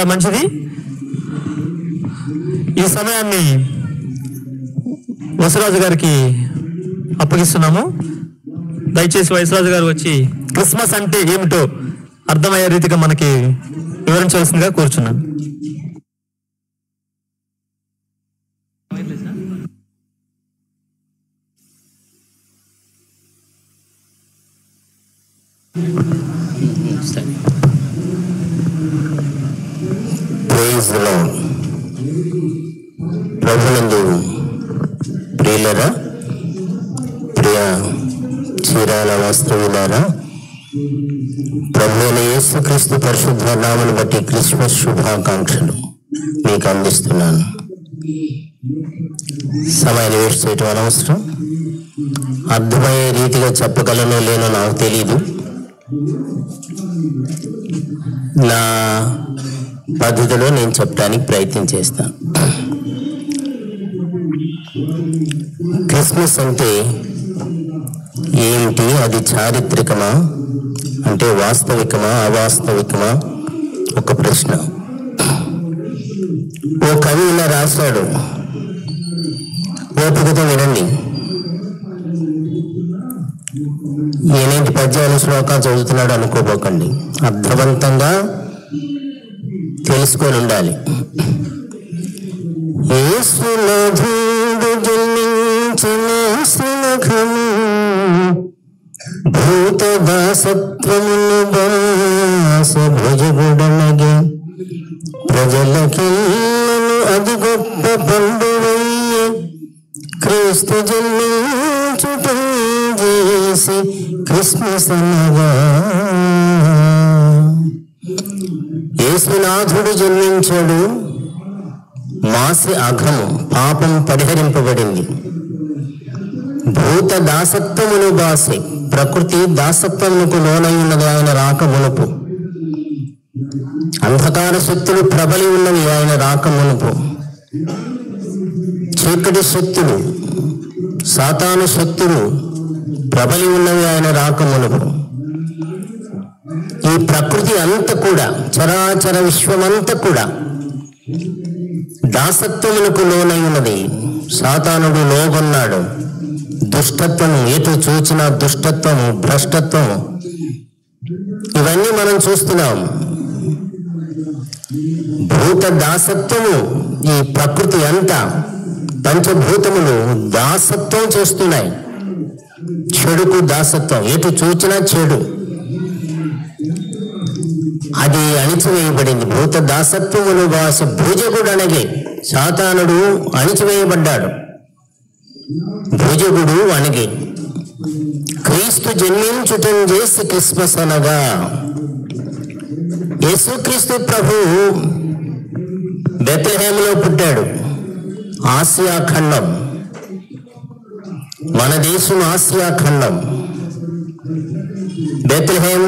చాలా మంచిది. ఈ సమయాన్ని వసరాజు గారికి అప్పగిస్తున్నాము. దయచేసి వయసరాజు గారు వచ్చి క్రిస్మస్ అంటే ఏమిటో అర్థమయ్యే రీతిగా మనకి వివరించవలసిందిగా కోరుచున్నాను. ప్రభునందు ప్రియులరా, ప్రియ చీరాల వాస్తవులారా, ప్రభువైన యేసుక్రీస్తు పరిశుద్ధ నామమును బట్టి క్రిస్మస్ శుభాకాంక్షలు మీకు అందిస్తున్నాను. సమయాన్ని వేస్ట్ చేయటం అనవసరం. అర్థమయ్యే రీతిగా చెప్పగలనో లేనో నాకు తెలీదు. నా పద్ధతిలో నేను చెప్పడానికి ప్రయత్నం చేస్తాను. క్రిస్మస్ అంటే ఏమిటి? అది చారిత్రకమా అంటే వాస్తవికమా అవాస్తవికమా? ఒక ప్రశ్న. ఓ కవి ఇలా రాశాడు, ఓపికతో వినండి. ఏనేంటి పద్యాలు శ్లోకాలు చదువుతున్నాడు అనుకోబోకండి, అర్థవంతంగా తెలుసుకొని ఉండాలి. యేసునాథుడు జన్మించిన శ్రీనఖము, భూత దాసత్వమును బాస భుజగుడనగే, ప్రజలకెల్లను అది గొప్ప పండువయ్యే, క్రీస్తు జన్మించుట చేసి క్రిస్మస్ అనగా. యేసునాథుడు జన్మించాడు, మాసి అఘము పాపం పరిహరింపబడింది. భూత దాసత్వమును బాసి, ప్రకృతి దాసత్వమునకు లోనై ఉన్నది ఆయన రాక మునుపు. అంధకార శక్తులు ప్రబలి ఉన్నవి ఆయన రాక మునుపు. చీకటి శక్తులు, సాతాను శక్తులు ప్రబలి ఉన్నవి ఆయన రాక మునుపు. ఈ ప్రకృతి అంతా కూడా, చరాచర విశ్వమంతా కూడా దాసత్వమునకు లోనై ఉన్నది. సాతానుడు లోగొన్నాడు. దుష్టత్వము, ఎటు చూచిన దుష్టత్వము, భ్రష్టత్వము, ఇవన్నీ మనం చూస్తున్నాం. భూత దాసత్వము, ఈ ప్రకృతి అంతా, పంచభూతములు దాసత్వం చేస్తున్నాయి. చెడుకు దాసత్వం, ఎటు చూచినా చెడు, అది అణిచివేయబడింది. భూత దాసత్వమును వాస భుజగుడు అనగే, సాతానుడు అణిచివేయబడ్డాడు. భుజగుడు అనగే, క్రీస్తు జన్మించుటం చేసి క్రిస్మస్ అనగా. యేసుక్రీస్తు ప్రభు బెత్లెహేములో పుట్టాడు. ఆసియా ఖండం, మన దేశం ఆసియా ఖండం. బెత్లెహేం,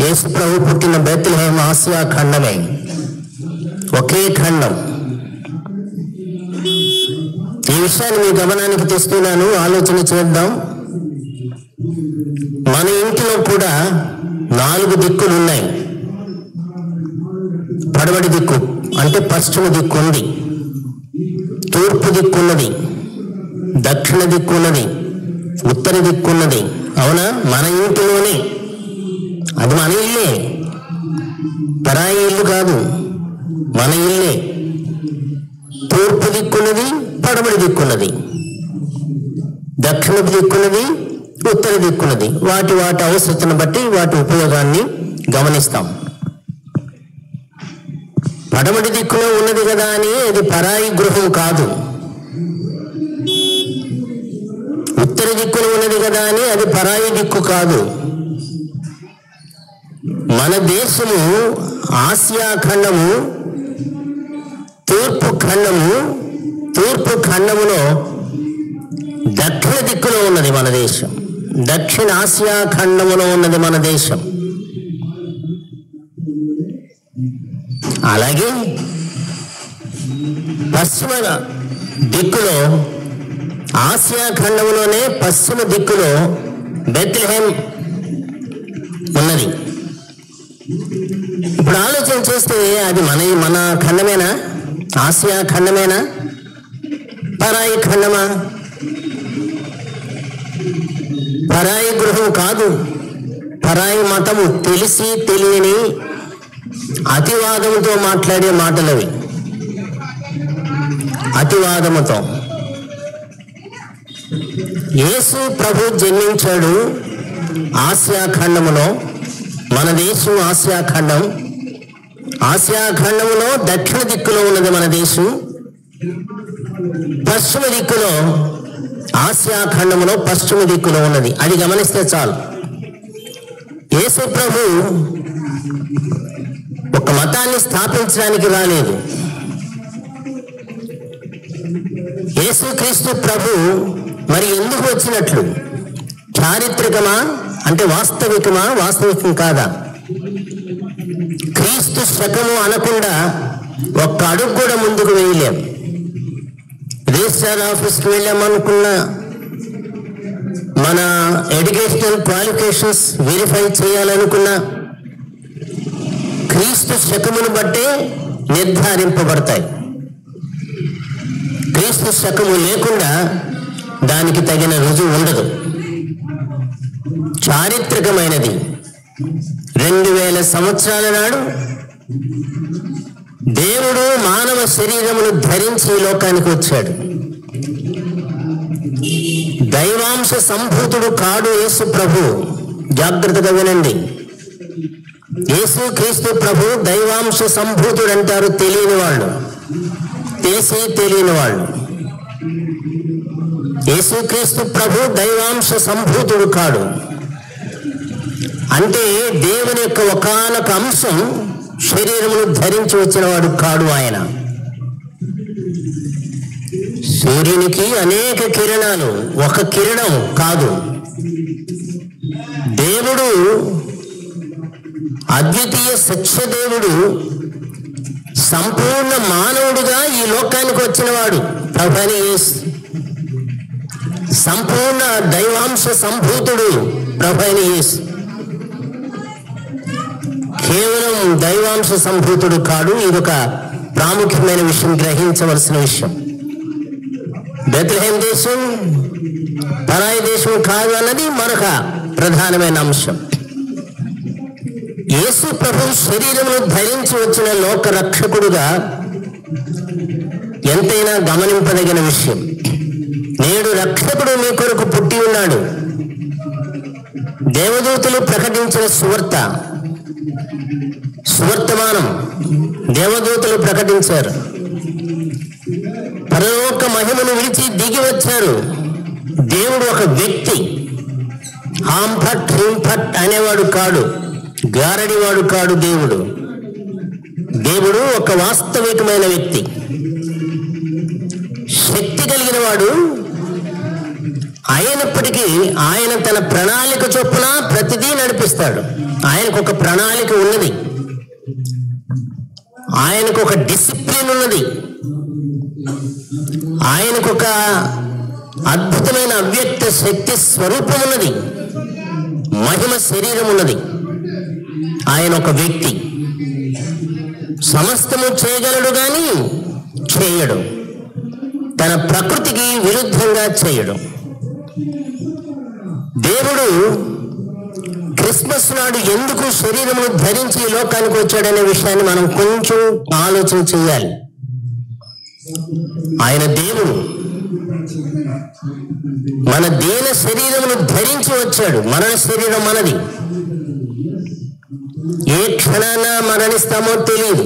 యేసు ప్రభు పుట్టిన బెత్లెహేం ఆసియా ఖండమే, ఒకే ఖండం. ఈ విషయాన్ని మీ గమనానికి తెస్తున్నాను, ఆలోచన చేద్దాం. మన ఇంటిలో కూడా 4 దిక్కులు ఉన్నాయి. పడమటి దిక్కు అంటే పశ్చిమ దిక్కు ఉంది, తూర్పు దిక్కున్నది, దక్షిణ దిక్కున్నది, ఉత్తర దిక్కున్నది. అవునా? మన ఇంటిలోనే, అది మన ఇల్లే, పరాయి ఇల్లు కాదు, మన ఇల్లే. తూర్పు దిక్కున్నది, పడమటి దిక్కున్నది, దక్షిణ దిక్కున్నది, ఉత్తర దిక్కున్నది. వాటి వాటి అవసరతను బట్టి వాటి ఉపయోగాన్ని గమనిస్తాం. పడమటి దిక్కులో ఉన్నది కదా అని అది పరాయి గృహం కాదు. ఉత్తర దిక్కులో ఉన్నది కదా అని అది పరాయి దిక్కు కాదు. మన దేశము ఆసియా ఖండము, తూర్పు ఖండము. తూర్పు ఖండములో దక్షిణ దిక్కులో ఉన్నది మన దేశం. దక్షిణ ఆసియా ఖండములో ఉన్నది మన దేశం. అలాగే పశ్చిమ దిక్కులో, ఆసియా ఖండములోనే పశ్చిమ దిక్కులో బెత్లెహేం ఉన్నది. ఇప్పుడు ఆలోచన చేస్తే అది మన ఖండమేనా? ఆసియా ఖండమేనా? పరాయి ఖండమా? పరాయి గృహం కాదు, పరాయి మతము. తెలిసి తెలియని అతివాదముతో మాట్లాడే మాటలవి. అతివాదముతో. యేసు ప్రభు జన్మించాడు ఆసియా ఖండములో. మన దేశం ఆసియా ఖండం. ఆసియా ఖండములో దక్షిణ దిక్కులో ఉన్నది మన దేశం. పశ్చిమ దిక్కులో, ఆసియా ఖండములో పశ్చిమ దిక్కులో ఉన్నది. అది గమనిస్తే చాలు. యేసు ప్రభు ఒక మతాన్ని స్థాపించడానికి రాలేదు. యేసుక్రీస్తు ప్రభు మరి ఎందుకు వచ్చినట్లు? చారిత్రకమా అంటే వాస్తవికమా? వాస్తవికం కాదా? క్రీస్తు శకము అనకుండా ఒక్క అడుగు కూడా ముందుకు వేయలేం. రిజిస్ట్రార్ ఆఫీస్కి వెళ్ళామనుకున్నా, మన ఎడ్యుకేషనల్ క్వాలిఫికేషన్స్ వెరిఫై చేయాలనుకున్నా క్రీస్తు శకమును బట్టే నిర్ధారింపబడతాయి. క్రీస్తు శకము లేకుండా దానికి తగిన రుజువు ఉండదు. చారిత్రకమైనది. 2000 సంవత్సరాల నాడు దేవుడు మానవ శరీరమును ధరించి ఈ లోకానికి వచ్చాడు. దైవాంశ సంభూతుడు కాడు యేసు ప్రభు. జాగ్రత్తగా వినండి. యేసు క్రీస్తు ప్రభు దైవాంశ సంభూతుడు అంటారు తెలియని వాళ్ళు, తెలియని వాళ్ళు. యేసు క్రీస్తు ప్రభు దైవాంశ సంభూతుడు కాడు. అంటే దేవుని యొక్క ఒకానొక అంశం శరీరమును ధరించి వచ్చిన వాడు కాడు ఆయన. సూర్యునికి అనేక కిరణాలు, ఒక కిరణం కాదు. దేవుడు అద్వితీయ సత్యదేవుడు సంపూర్ణ మానవుడిగా ఈ లోకానికి వచ్చినవాడు ప్రభువైన యేసు. సంపూర్ణ దైవాంశ సంభూతుడు ప్రభువైన యేసు. కేవలం దైవాంశ సంభూతుడు కాడు. ఇదొక ప్రాముఖ్యమైన విషయం, గ్రహించవలసిన విషయం. బెత్లెహేం దేశం పరాయి దేశం కాదు అన్నది మరొక ప్రధానమైన అంశం. యేసు ప్రభు శరీరమును ధరించి వచ్చిన లోక రక్షకుడుగా ఎంతైనా గమనింపదగిన విషయం. నేడు రక్షకుడు మీ కొరకు పుట్టి ఉన్నాడు. దేవదూతలు ప్రకటించిన సువర్తమానం దేవదూతలు ప్రకటించారు. పరలోక మహిమను విడిచి దిగి వచ్చారు. దేవుడు ఒక వ్యక్తి. హాంఫట్ హింఫట్ అనేవాడు కాడు, గారడివాడు కాడు. దేవుడు ఒక వాస్తవికమైన వ్యక్తి, శక్తి కలిగిన వాడు. అయినప్పటికీ ఆయన తన ప్రణాళిక చొప్పున ప్రతిదీ నడిపిస్తాడు. ఆయనకు ఒక ప్రణాళిక ఉన్నది, ఆయనకు ఒక డిసిప్లిన్ ఉన్నది, ఆయనకు ఒక అద్భుతమైన అవ్యక్త శక్తి స్వరూపం ఉన్నది, మహిమ శరీరం ఉన్నది. ఆయన ఒక వ్యక్తి. సమస్తము చేయగలడు కానీ చేయడు. తన ప్రకృతికి విరుద్ధంగా చేయడు. దేవుడు క్రిస్మస్ నాడు ఎందుకు శరీరమును ధరించి ఈ లోకానికి వచ్చాడనే విషయాన్ని మనం కొంచెం ఆలోచన చేయాలి. ఆయన దేవుడు మన దీన శరీరమును ధరించి వచ్చాడు. మరణ శరీరం మనది. ఏ క్షణాన మరణిస్తామో తెలియదు.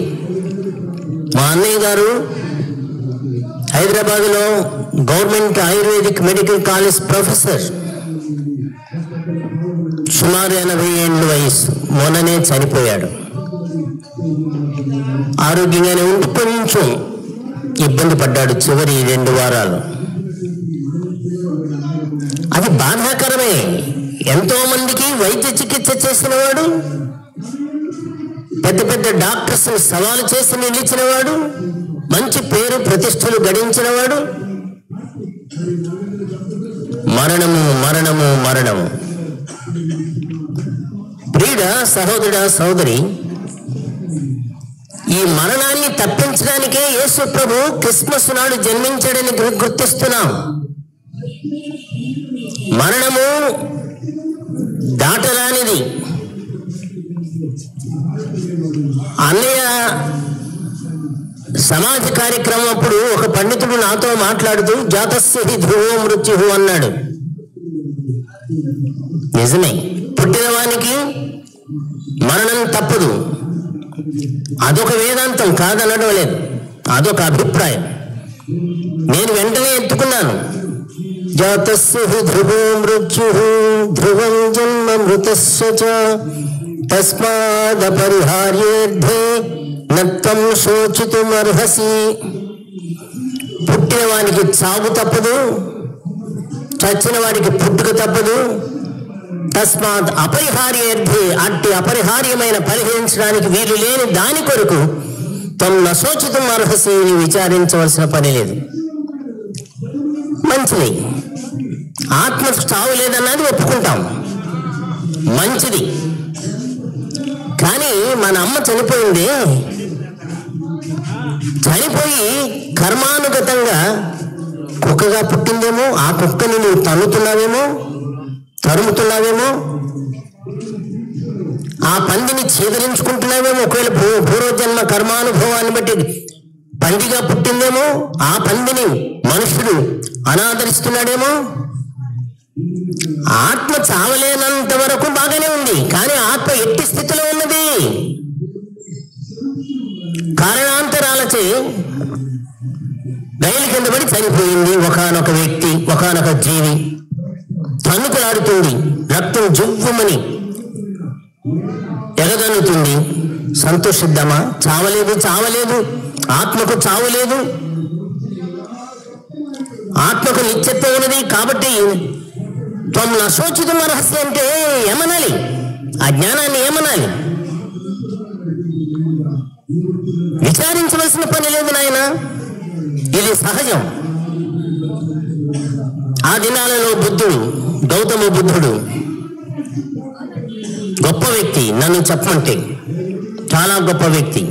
మా అన్నయ్య గారు హైదరాబాద్లో government ayurvedic medical college professor, సుమారు 80 ఏళ్ళ వయసు. మొన్ననే చనిపోయాడు. ఆరోగ్యంగానే ఉండి కొంచెం ఇబ్బంది పడ్డాడు చివరి 2 వారాలు. అది బాధాకరమే. ఎంతో మందికి వైద్య చికిత్స చేసినవాడు, పెద్ద పెద్ద డాక్టర్స్ సవాలు చేసి నిలిచినవాడు, మంచి పేరు ప్రతిష్టలు గడించినవాడు. మరణము మరణము మరణము. ప్రియుడా, సహోదరుడా, సహోదరి, ఈ మరణాన్ని తప్పించడానికే యేసు ప్రభు క్రిస్మస్ నాడు జన్మించాడని గుర్తిస్తున్నాం. మరణము దాటరానిది. అన్నయ్య సమాధి కార్యక్రమం అప్పుడు ఒక పండితుడు నాతో మాట్లాడుతూ జాతస్య హి ధ్రువో మృత్యు అన్నాడు. నిజమే, పుట్టినవానికి మరణం తప్పదు. అదొక వేదాంతం కాదనడం లేదు, అదొక అభిప్రాయం. నేను వెంటనే ఎత్తుకున్నాను. జాతస్య హి ధ్రువో మృత్యు ధ్రువం జన్మ మృతస్య చ తస్మాదపరిహార్యేర్థే నత్వం శోచితుమర్హసి. పుట్టిన వానికి చావు తప్పదు, చచ్చిన వారికి పుట్టుక తప్పదు. తస్మాత్ అపరిహార్యేర్థే, అట్టి అపరిహార్యమైన పరిహరించడానికి వీలు లేని దాని కొరకు త్వం నశోచితం అర్హసి, విచారించవలసిన పని లేదు. మంచిది, ఆత్మకు చావు లేదన్నది ఒప్పుకుంటాం, మంచిది. కానీ మన అమ్మ చనిపోయింది, చనిపోయి కర్మానుగతంగా కుక్కగా పుట్టిందేమో, ఆ కుక్కని నువ్వు తన్నుతున్నావేమో, తరుముతున్నావేమో, ఆ పందిని చీదరించుకుంటున్నావేమో. ఒకవేళ పూర్వజన్మ కర్మానుభవాన్ని బట్టి పందిగా పుట్టిందేమో, ఆ పందిని మనుషుడు అనాదరిస్తున్నాడేమో. ఆత్మ చావలేనంత వరకు బాగానే ఉంది, కానీ ఆత్మ ఎట్టి స్థితిలో ఉన్నది. కారణాంతరాలచే రైలు కింద పడి చనిపోయింది ఒకానొక వ్యక్తి, ఒకానొక జీవి. తన్నుకులాడుతుంది, రక్తం జువ్వుమని ఎగదన్నుతుంది. సంతోషిద్దామా? చావలేదు, చావలేదు. ఆత్మకు చావు లేదు, ఆత్మకు నిత్యత్వం ఉన్నది. కాబట్టి త్వం నశోచితం అర్హసి అంటే ఏమనాలి? అజ్ఞానాన్ని ఏమనాలి? విచారించవలసిన పని లేదు నాయన, ఇది సహజం. ఆ దినాలలో బుద్ధుడు, గౌతమ బుద్ధుడు గొప్ప వ్యక్తి. నన్ను చెప్పమంటే చాలా గొప్ప వ్యక్తి.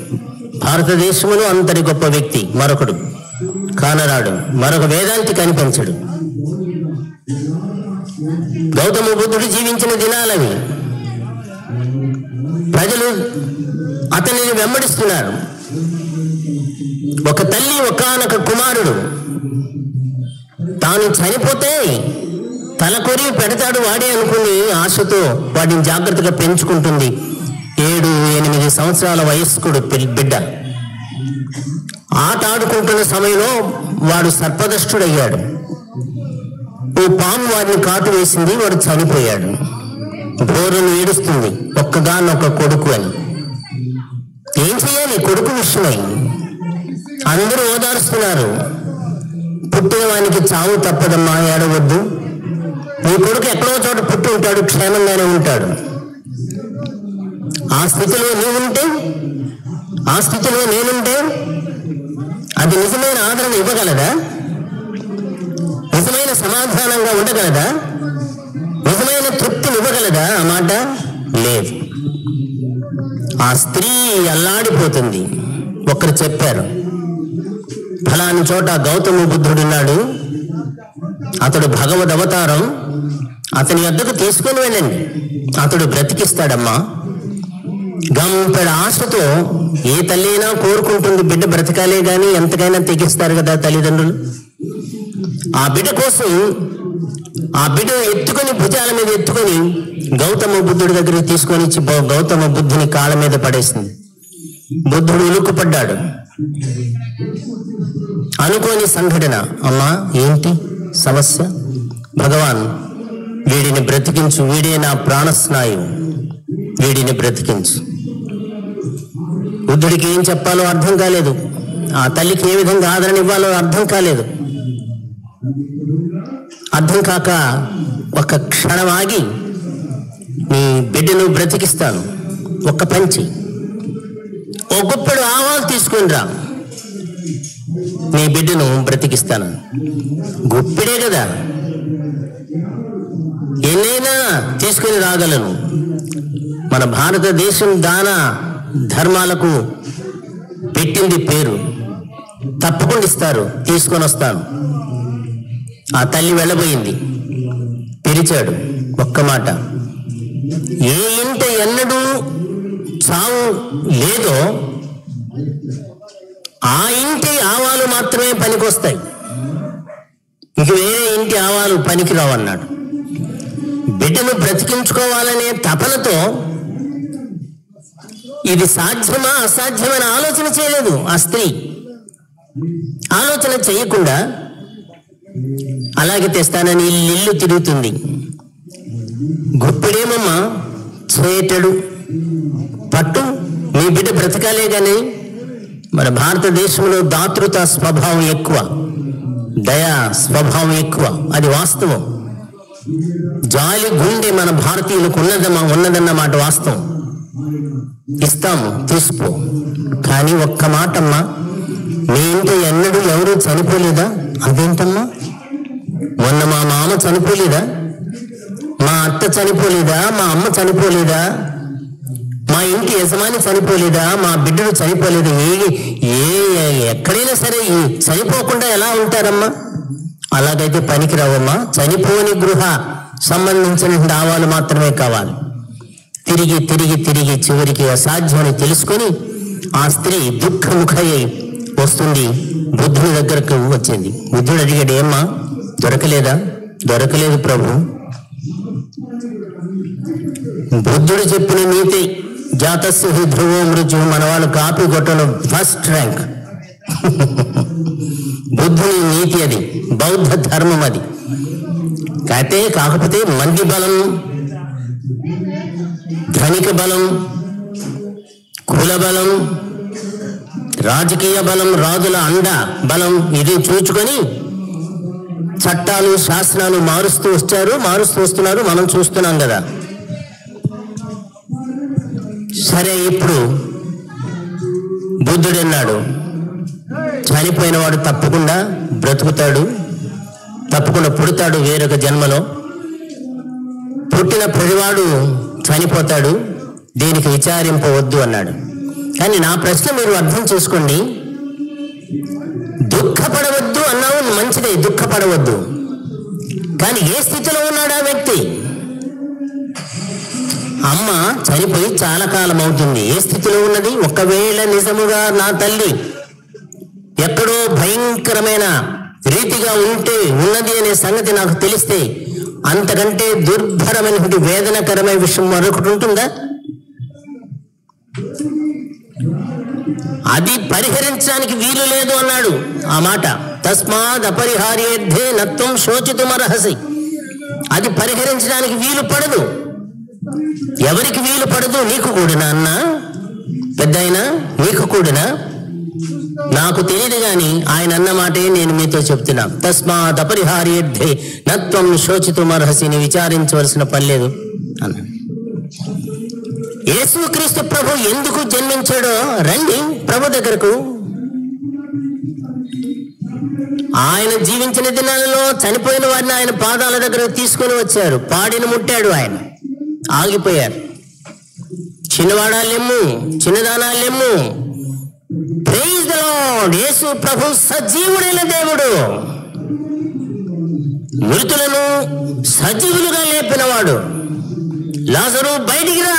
భారతదేశంలో అంతటి గొప్ప వ్యక్తి మరొకడు కానరాడు, మరొక వేదాంతి కనిపించడు. గౌతమ బుద్ధుడు జీవించిన దినాలవి. ప్రజలు అతనిని వెంబడిస్తున్నారు. ఒక తల్లి ఒకానొక కుమారుడు తాను చనిపోతే తల కొరి పెడతాడు వాడే అనుకుని ఆశతో వాడిని జాగ్రత్తగా పెంచుకుంటుంది. 7-8 సంవత్సరాల వయస్కుడు బిడ్డ. ఆట ఆడుకుంటున్న సమయంలో వాడు సర్పదష్టుడయ్యాడు. ఓ పాము వాడిని కాటు వేసింది, వాడు చనిపోయాడు. బోరును ఏడుస్తుంది, ఒక్కగానొక్క కొడుకు అని. ఏం చేయాలి? కొడుకు విషయమై అందరూ ఓదారుస్తున్నారు. పుట్టిన వానికి చావు తప్పదమ్మా, ఏడవద్దు. నీ కొడుకు ఎక్కడో చోట పుట్టి ఉంటాడు, క్షేమంగానే ఉంటాడు. ఆ స్థితిలో నీవుంటే, ఆ స్థితిలో నేనుంటే అది నిజమైన ఆదరణ ఇవ్వగలదా? నిజమైన సమాధానంగా ఉండగలదా? నిజమైన తృప్తిని ఇవ్వగలదా? ఆ మాట లేదు. ఆ స్త్రీ అల్లాడిపోతుంది. ఒకరు చెప్పారు, ఫలాని చోట గౌతమ బుద్ధుడున్నాడు, అతడు భగవద్ అవతారం, అతని వద్దకు తీసుకొని వెళ్ళండి, అతడు బ్రతికిస్తాడమ్మా. గంపెడ ఆశతో ఏ తల్లి అయినా కోరుకుంటుంది, బిడ్డ బ్రతకాలే గాని ఎంతకైనా తెగిస్తారు కదా తల్లిదండ్రులు. ఆ బిడ్డ కోసం ఆ బిడ్డ ఎత్తుకొని, భుజాల మీద ఎత్తుకొని గౌతమ బుద్ధుడి దగ్గరికి తీసుకొని వచ్చి గౌతమ బుద్ధుని కాళ్ళ మీద పడేసింది. బుద్ధుడు ఉలుక్కుపడ్డాడు. అనుకోని సంఘటన. అమ్మా, ఏంటి సమస్య? భగవాన్, వీడిని బ్రతికించు, వీడే నా ప్రాణస్నాయువు, వీడిని బ్రతికించు. బుద్ధుడికి ఏం చెప్పాలో అర్థం కాలేదు. ఆ తల్లికి ఏ విధంగా ఆదరణ ఇవ్వాలో అర్థం కాలేదు. అర్థం కాక ఒక క్షణం ఆగి, నీ బిడ్డను బ్రతికిస్తాను, ఒక్క పంచి, ఓ గుప్పెడు ఆవాలు తీసుకుని రా, నీ బిడ్డను బ్రతికిస్తాను. గుప్పెడే కదా, ఎన్నైనా తీసుకుని రాగలను. మన భారతదేశం దాన ధర్మాలకు పెట్టింది పేరు. తప్పకుండా ఇస్తారు, తీసుకొని వస్తాను. ఆ తల్లి వెళ్ళబోయింది, పిలిచాడు ఒక్క మాట. ఏ ఇంట ఎన్నడూ చావు లేదో ఆ ఇంటి ఆవాలు మాత్రమే పనికొస్తాయి, ఇక వేరే ఇంటి ఆవాలు పనికి రావన్నాడు. బిడ్డను బ్రతికించుకోవాలనే తపనతో ఇది సాధ్యమా అసాధ్యమని ఆలోచన చేయలేదు ఆ స్త్రీ. ఆలోచన చేయకుండా అలాగే తెస్తానని ఇల్లు తిరుగుతుంది. గుప్పిడేమమ్మా చేటడు పట్టు, మీ బిడ్డ బ్రతకాలే కానీ. మన భారతదేశంలో దాతృత స్వభావం ఎక్కువ, దయా స్వభావం ఎక్కువ, అది వాస్తవం. జాలి గుండె మన భారతీయులకు ఉన్నదన్నమాట వాస్తవం. ఇస్తాము, తీసుకో. కానీ ఒక్క మాటమ్మా, మీ ఇంట్లో ఎన్నడూ ఎవరూ చనిపోలేదా? అదేంటమ్మా, మొన్న మా మామ చనిపోలేదా? మా అత్త చనిపోలేదా? మా అమ్మ చనిపోలేదా? మా ఇంటి యజమాని చనిపోలేదా? మా బిడ్డలు చనిపోలేదా? ఎక్కడైనా సరే చనిపోకుండా ఎలా ఉంటారమ్మా? అలాగైతే పనికి రావమ్మా. చనిపోని గృహ సంబంధించిన ఆవాలు మాత్రమే కావాలి. తిరిగి తిరిగి తిరిగి చివరికి అసాధ్యమని తెలుసుకొని ఆ స్త్రీ దుఃఖముఖయ్యి వస్తుంది. బుద్ధుని దగ్గరకు వచ్చింది. బుద్ధుడు అడిగాడు, ఏమ్మా దొరకలేదా? దొరకలేదు ప్రభు. బుద్ధుడు చెప్పిన నీతి జాతస్య హి ధ్రువో మృత్యు, మన వాళ్ళు కాపీ కొట్టడం ఫస్ట్ ర్యాంక్. బుద్ధుని నీతి అది, బౌద్ధ ధర్మం అది. కాకపోతే మంది బలం, ధనిక బలం, కుల బలం, రాజకీయ బలం, రాజుల అండ బలం ఇది చూచుకొని చట్టాలు శాసనాలు మారుస్తూ వస్తున్నారు. మనం చూస్తున్నాం కదా. సరే, ఇప్పుడు బుద్ధుడు అన్నాడు, చనిపోయిన వాడు తప్పకుండా బ్రతుకుతాడు, తప్పకుండా పుడతాడు వేరొక జన్మలో. పుట్టిన ప్రతివాడు చనిపోతాడు, దీనికి విచారింపవద్దు అన్నాడు. కానీ నా ప్రశ్న మీరు అర్థం చేసుకోండి. దుఃఖపడవద్దు అన్నావు, మంచిదే, దుఃఖపడవద్దు. కానీ ఏ స్థితిలో ఉన్నాడు ఆ వ్యక్తి? అమ్మ చనిపోయి చాలా కాలం అవుతుంది. ఏ స్థితిలో ఉన్నది? ఒకవేళ నిజముగా నా తల్లి ఎక్కడో భయంకరమైన రీతిగా ఉన్నది అనే సంగతి నాకు తెలిస్తే అంతకంటే దుర్భరమైనటువంటి వేదనకరమైన విషయం మరొకటి ఉంటుందా? అది పరిహరించడానికి వీలు లేదు అన్నాడు ఆ మాట. తస్మాద్ అపరిహార్యేర్థే నత్వం శోచితుమర్హసి. అది పరిహరించడానికి వీలు పడదు. ఎవరికి వీలు పడదు? నీకు కూడానా అన్న, పెద్ద అయినా నీకు కూడానా? నాకు తెలియదు కానీ ఆయన అన్న మాటే నేను మీతో చెప్తున్నా. తస్మాత్ అపరిహార్యేర్థే నత్వం శోచితుమర్హసిని, విచారించవలసిన పని లేదు అన్నాడు. యేసుక్రీస్తు ప్రభు ఎందుకు జన్మించాడో రండి ప్రభు దగ్గరకు. ఆయన జీవించిన దినాలలో చనిపోయిన వారిని ఆయన పాదాల దగ్గరకు తీసుకొని వచ్చారు. పాడిని ముట్టాడు, ఆయన ఆగిపోయారు. చిన్నవాడాలేము, చిన్నదానాలేము. Praise the Lord. యేసు ప్రభు సజీవుడైన దేవుడు, మృతులను సజీవులుగా లేపినవాడు. లాజరు బయటికి రా.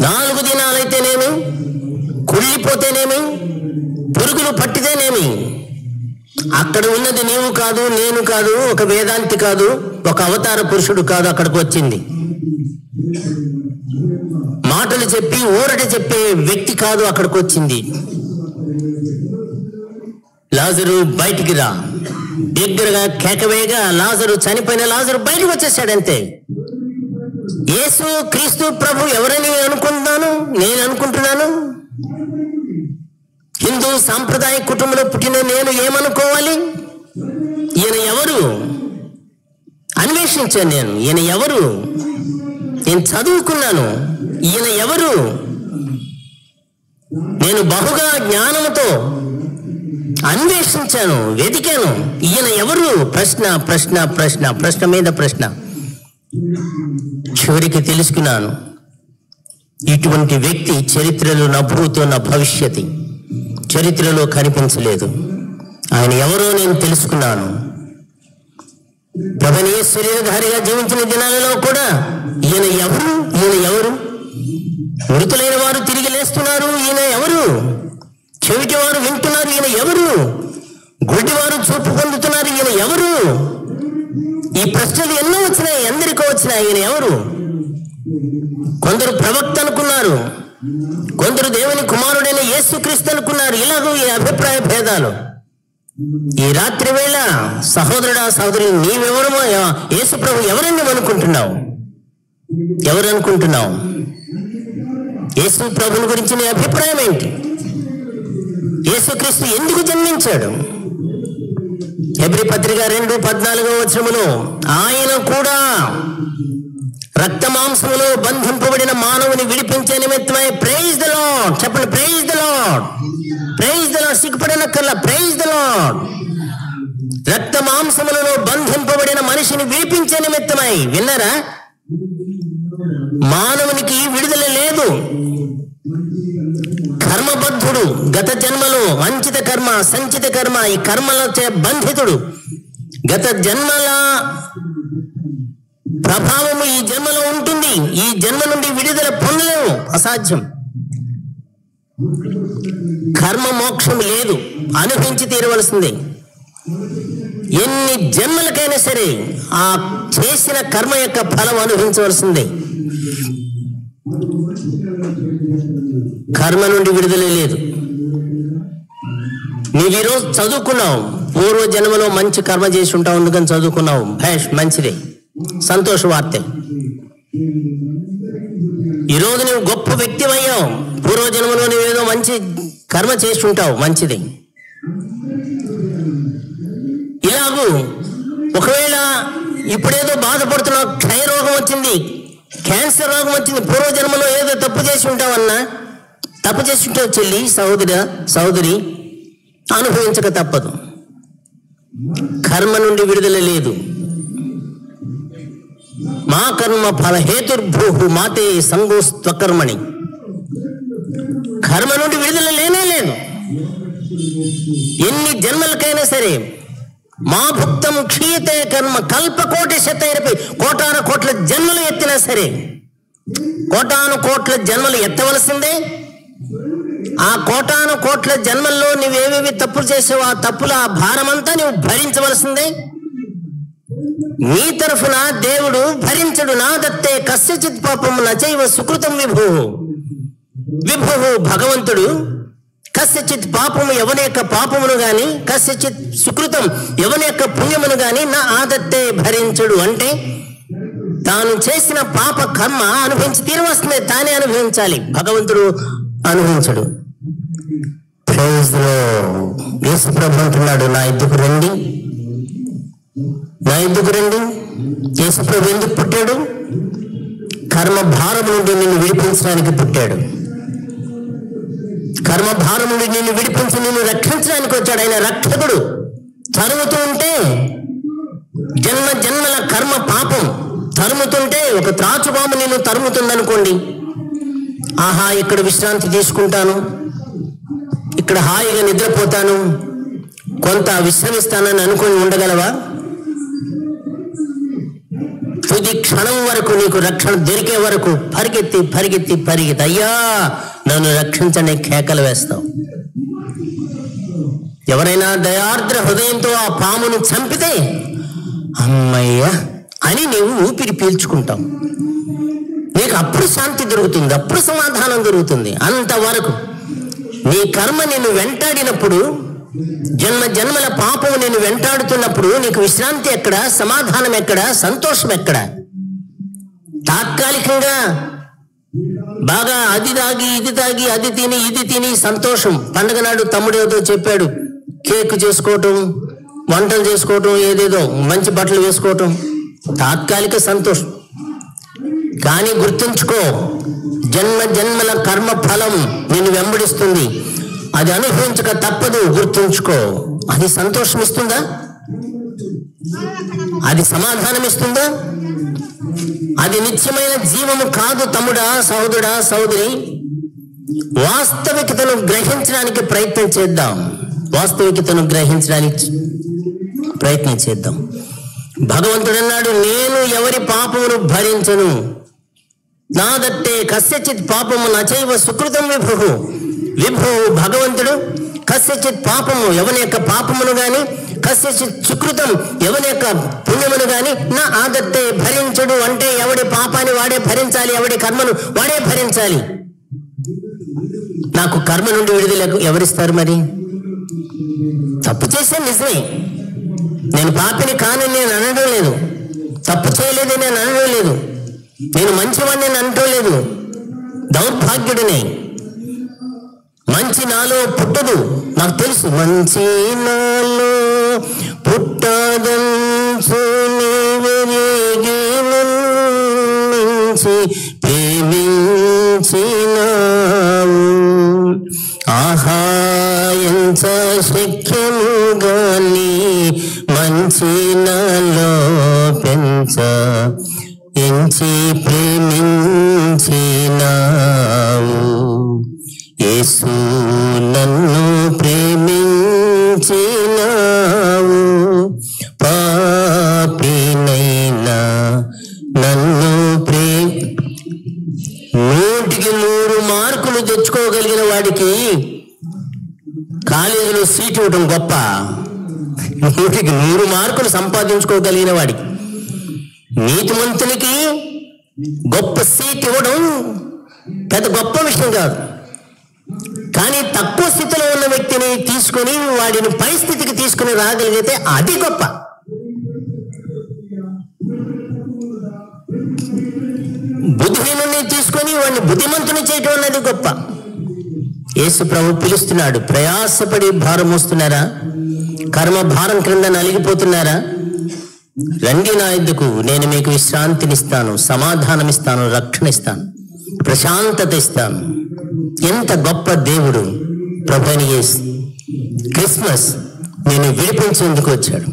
4 దినాలైతేనేమి, కుళ్ళిపోతేనేమి, పురుగులు పట్టితేనేమి, అక్కడ ఉన్నది నీవు కాదు, నేను కాదు, ఒక వేదాంతి కాదు, ఒక అవతార పురుషుడు కాదు. అక్కడికి వచ్చింది మాటలు చెప్పి ఊరట చెప్పే వ్యక్తి కాదు. అక్కడికి వచ్చింది, లాజరు బయటికి రా. దగ్గరగా కేకవేగా లాజరు, చనిపోయిన లాజరు బయటకు వచ్చేసాడంతే. యేసు క్రీస్తు ప్రభు ఎవరని నేను అనుకుంటున్నాను? హిందూ సాంప్రదాయ కుటుంబంలో పుట్టిన నేను ఏమనుకోవాలి? ఈయన ఎవరు అన్వేషించాను నేను. ఈయన ఎవరు? నేను చదువుకున్నాను. ఈయన ఎవరు? నేను బహుగా జ్ఞానంతో అన్వేషించాను, వెతికాను. ఈయన ఎవరు? ప్రశ్న ప్రశ్న ప్రశ్న, ప్రశ్న మీద ప్రశ్న. చివరికి తెలుసుకున్నాను, ఇటువంటి వ్యక్తి చరిత్రలో నా భూతో నా భవిష్యత్తు చరిత్రలో కనిపించలేదు. ఆయన ఎవరో నేను తెలుసుకున్నాను. ప్రభువే శరీరధారిగా జీవించిన దినాలలో కూడా ఈయన ఎవరు? మృతులైన వారు తిరిగి లేస్తున్నారు, ఈయన ఎవరు? చెవిటి వారు వింటున్నారు, ఈయన ఎవరు? గుడ్డివారు చూపు పొందుతున్నారు, ఈయన ఎవరు? ఈ ప్రశ్నలు ఎన్నో వచ్చినాయి, అందరికీ వచ్చినాయి. ఈయన ఎవరు? కొందరు ప్రవక్త అనుకున్నారు, కొందరు దేవుని కుమారుడైన యేసుక్రీస్తు అనుకున్నారు. ఇలాగూ ఈ అభిప్రాయ భేదాలు. ఈ రాత్రి వేళ సహోదరుడా సహోదరి, నీవెవరు? యేసు ప్రభు ఎవరని నువ్వు అనుకుంటున్నావు? ఎవరు అనుకుంటున్నావు? యేసు ప్రభుని గురించి నీ అభిప్రాయం ఏంటి? యేసుక్రీస్తు ఎందుకు జన్మించాడు? హెబ్రీ పత్రిక 2:14 ఆయన కూడా రక్త మాంసములో బంధింపబడిన మానవుని విడిపించే నిమిత్తమై, ప్రైజ్ ది లార్డ్ చెప్పండి, praise the Lord, praise the Lord, సిగ్గుపడనక్కర్లా, ప్రైజ్ ది లార్డ్. రక్త మాంసములలో బంధింపబడిన మనిషిని విడిపించే నిమిత్తమై, విన్నారా? మానవునికి విడుదల లేదు. కర్మబద్ధుడు, గత జన్మలో అంచిత కర్మ, సంచిత కర్మ, ఈ కర్మలచే బంధితుడు. గత జన్మల ప్రభావము ఈ జన్మలో ఉంటుంది. ఈ జన్మ నుండి విడుదల పొందలేము, అసాధ్యం. కర్మ మోక్షం లేదు, అనుభవించి తీరవలసిందే. ఎన్ని జన్మలకైనా సరే ఆ చేసిన కర్మ యొక్క ఫలం అనుభవించవలసిందే. కర్మ నుండి విడుదల లేదు. నీవు ఈరోజు చదువుకున్నావు, పూర్వ జన్మలో మంచి కర్మ చేసి ఉంటావు, అందుకని చదువుకున్నావు, భేష్, మంచిదే, సంతోష వార్త. ఈరోజు నువ్వు గొప్ప వ్యక్తి అయ్యావు, పూర్వజన్మలో నువ్వేదో మంచి కర్మ చేసి ఉంటావు, మంచిది. ఇలాగూ ఒకవేళ ఇప్పుడేదో బాధపడుతున్నావు, క్షయ రోగం వచ్చింది, క్యాన్సర్ రోగం వచ్చింది, పూర్వజన్మలో ఏదో తప్పు చేసి ఉంటావన్నా, తప్పు చేసి ఉంటావు చెల్లి, సహోదరి, అనుభవించక తప్పదు. కర్మ నుండి విడుదల లేదు. మా కర్మ ఫల హేతుర్భూ మాతే సంగోస్త్వకర్మణి. కర్మ నుండి విడుదల లేనే లేదు. ఎన్ని జన్మలకైనా సరే మా భుక్తం క్షీయతే కర్మ కల్పకోటి శతైరపై, కోటాను కోట్ల జన్మలు ఎత్తినా సరే, కోటాను కోట్ల జన్మలు ఎత్తవలసిందే. ఆ కోటాను కోట్ల జన్మల్లో నువ్వేవేవి తప్పులు చేసావు, ఆ తప్పుల ఆ భారమంతా నువ్వు భరించవలసిందే. నీ తరఫున దేవుడు భరించడు. నా దత్తే కస్యచిత్ పాపం నచైవ సుకృతం విభు. భగవంతుడు కస్యచిత్ పాపము ఎవనేక పాపమును గాని, కస్యచిత్ సుకృతం ఎవనేక పుణ్యమును గాని నా ఆదత్తే భరించడు. అంటే తాను చేసిన పాప కర్మ అనుభవించి తీరవస్తుంది, తానే అనుభవించాలి, భగవంతుడు అనుభవించడు. యేసు ప్రభు అంటున్నాడు, నా ఎద్దుకు రండి. యేసు ప్రభు ఎందుకు పుట్టాడు? కర్మ భారం నుండి నిన్ను విడిపించడానికి పుట్టాడు. కర్మ భారం నుండి నిన్ను విడిపించి నిన్ను రక్షించడానికి వచ్చాడు. ఆయన రక్షకుడు. తరుముతూ ఉంటే జన్మ జన్మల కర్మ పాపం తరుముతుంటే, ఒక త్రాచుపాము నిన్ను తరుముతుందనుకోండి, ఆహా ఇక్కడ విశ్రాంతి తీసుకుంటాను, ఇక్కడ హాయిగా నిద్రపోతాను, కొంత విశ్రమిస్తానని అనుకుని ఉండగలవా? తుది క్షణం వరకు, నీకు రక్షణ దొరికే వరకు పరిగెత్తి అయ్యా నన్ను రక్షించండి కేకలు వేస్తావు. ఎవరైనా దయార్ద్ర హృదయంతో ఆ పామును చంపితే అమ్మయ్య అని నీవు ఊపిరి పీల్చుకుంటావు. నీకు అప్పుడు శాంతి దొరుకుతుంది, అప్పుడు సమాధానం దొరుకుతుంది. అంతవరకు నీ కర్మ నిన్ను వెంటాడినప్పుడు, జన్మ జన్మల పాపము నిన్ను వెంటాడుతున్నప్పుడు నీకు విశ్రాంతి ఎక్కడ, సమాధానం ఎక్కడ, సంతోషం ఎక్కడ? తాత్కాలికంగా బాగా అది తాగి ఇది తాగి అది తిని ఇది తిని సంతోషం. పండుగ నాడు తమ్ముడేదో చెప్పాడు, కేక్ చేసుకోవటం, వంటలు చేసుకోవటం, ఏదేదో మంచి బట్టలు వేసుకోవటం, తాత్కాలిక సంతోషం. కానీ గుర్తుంచుకో, జన్మ జన్మల కర్మ ఫలం నిన్ను వెంబడిస్తుంది, అది అనుభవించక తప్పదు. గుర్తుంచుకో, అది సంతోషం ఇస్తుందా? అది సమాధానం ఇస్తుందా? అది నిత్యమైన జీవము కాదు తమ్ముడా, సహోదరుడా, సహోదరి. వాస్తవికతను గ్రహించడానికి ప్రయత్నం చేద్దాం. భగవంతుడు అన్నాడు, నేను ఎవరి పాపమును భరించను, నాదట్టే కస్యచిత్ పాపము నచైవ సుకృతం విభు. భగవంతుడు కస్యచిత్ పాపము, ఎవరి యొక్క పాపమును గాని, కస్యచిత్ సుకృతం, ఎవరి యొక్క పుణ్యమును గాని నా ఆదత్తే భరించడు. అంటే ఎవడి పాపాన్ని వాడే భరించాలి, ఎవడి కర్మను వాడే భరించాలి. నాకు కర్మ నుండి విడుదల ఎవరిస్తారు? మరి తప్పు చేసే నిజమే, నేను పాపిని కాని నేను అనడం లేదు, తప్పు చేయలేదు నేను అనడం లేదు, నేను మంచివాడిని నేను అనటం లేదు, దౌర్భాగ్యుడిని. మంచి నాలో పుట్టదు, నాకు తెలుసు. మంచి నాలో పుట్టదంచు ప్రేమించినావు, ఆహా ఎంత శక్యము గాని మంచి నాలో పెంచ ఎంచి ప్రేమించినావు. యేసు నన్ను ప్రేమించినావు, పాపినైనా నన్ను 100 మార్కులు తెచ్చుకోగలిగిన వాడికి కాలేజీలో సీట్ ఇవ్వడం గొప్ప. 100 మార్కులు సంపాదించుకోగలిగిన వాడికి, నీతిమంతునికి గొప్ప సీట్ ఇవ్వడం పెద్ద గొప్ప విషయం కాదు. కానీ తక్కువ స్థితిలో ఉన్న వ్యక్తిని తీసుకొని వాడిని పరిస్థితికి తీసుకుని రాగలిగితే అది గొప్ప. బుద్ధిహీనుని తీసుకొని వాడిని బుద్ధిమంతుని చేయటం అన్నది గొప్ప. యేసు ప్రభు పిలుస్తున్నాడు, ప్రయాసపడి భారం మోస్తున్నారా, కర్మ భారం క్రింద నలిగిపోతున్నారా, రండి నా యొద్దకు, నేను మీకు విశ్రాంతినిస్తాను, సమాధానం ఇస్తాను, రక్షణ ఇస్తాను, ప్రశాంతత ఇస్తాను. ఎంత గొప్ప దేవుడు ప్రభువైన యేసు. క్రిస్మస్ నేను విడిపించేందుకు వచ్చాడు.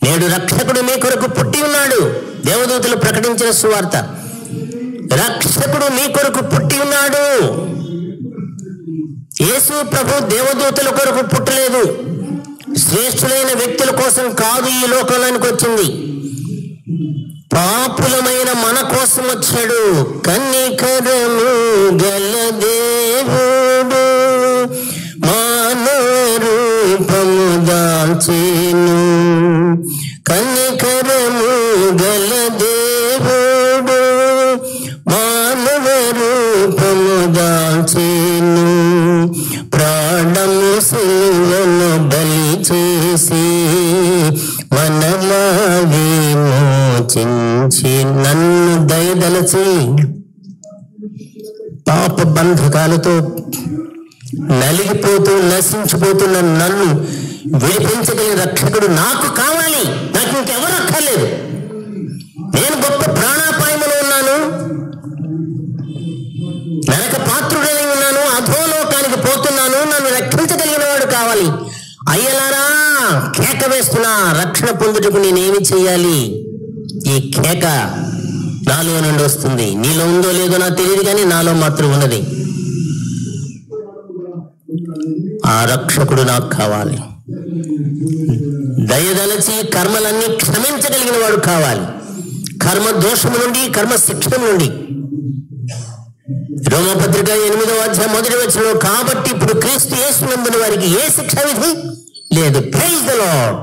నేడు రక్షకుడు మీ కొరకు పుట్టి ఉన్నాడు. దేవదూతలు ప్రకటించిన సువార్త, రక్షకుడు మీ కొరకు పుట్టి ఉన్నాడు. యేసు ప్రభు దేవదూతల కొరకు పుట్టలేదు, శ్రేష్ఠులైన వ్యక్తుల కోసం కాదు ఈ లోకంలోనికి వచ్చింది, పాపులమైన మన కోసం వచ్చాడు. కన్నికరము గల దేవుడు మానవ రూపము దాల్చెను, కన్నికరము గల దేవుడు మానవ రూపము దాల్చెను, ప్రాణము సిలువను బలి చేసి మనలా విమోచించి నన్ను దయదలచి పాప బంధకాలతో నలిగిపోతూ నశించిపోతున్న నన్ను విడిపించగలిగిన రక్షకుడు నాకు కావాలి. నాకు ఇంకెవరు అక్కర్లేదు. నేను గొప్ప ప్రాణాపాయములో ఉన్నాను, నరక పాత్రుడై ఉన్నాను, అధోలోకానికి పోతున్నాను, నన్ను రక్షించగలిగిన వాడు కావాలి. అయ్యలారా కేక వేస్తున్నా, రక్షణ పొందుటకు నేనేమి చేయాలి? ఈ కేక నాలో నుండి వస్తుంది. నీలో ఉందో లేదో నాకు తెలియదు, కానీ నాలో మాత్రం ఉన్నది. ఆ రక్షకుడు నాకు కావాలి. దయదలచి కర్మలన్నీ క్షమించగలిగిన వాడు కావాలి, కర్మ దోషము నుండి, కర్మ శిక్ష నుండి. రోమపత్రిక 8వ అధ్యాయం 1వ వచనంలో, కాబట్టి ఇప్పుడు క్రీస్తు యేసునందున వారికి ఏ శిక్షా విధి లేదు. Praise the lord.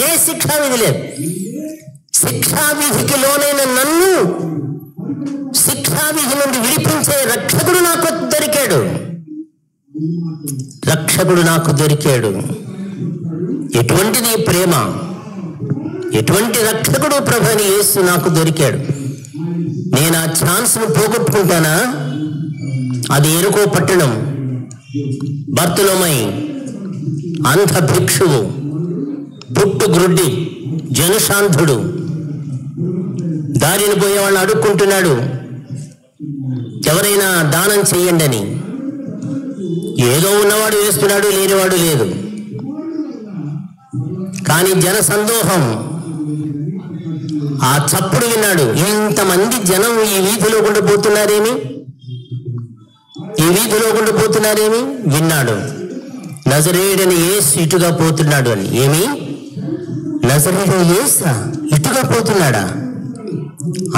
ఏ శిక్షా విధి లేదు. శిక్షా విధికి లోనైన నన్ను శిక్షా విధి నుండి విడిపించే రక్షకుడు నాకు దొరికాడు. రక్షకుడు నాకు దొరికాడు. ఎటువంటిది ప్రేమ! ఎటువంటి రక్షకుడు ప్రభువైన యేసు నాకు దొరికాడు. నేను ఆ ఛాన్స్ను పోగొట్టుకుంటానా? అది ఎరుకో పట్టణం, బర్తులోమై అంధ భిక్షువు, పుట్టు గ్రుడ్డి, జనుశాంధుడు, దారిని పోయేవాళ్ళు అడుక్కుంటున్నాడు, ఎవరైనా దానం చెయ్యండి అని. ఏదో ఉన్నవాడు వేస్తున్నాడు, లేనివాడు లేదు. కానీ జన సందోహం ఆ చప్పుడు విన్నాడు. ఇంతమంది జనం ఈ వీధిలో గుండా పోతున్నారేమి, ఈ వీధిలో గుండా పోతున్నారేమి విన్నాడు. నజరేయుడైన యేసు ఇటుగా పోతున్నాడు అని. ఏమి, నజరేయుడైన యేసు ఇటుగా పోతున్నాడా?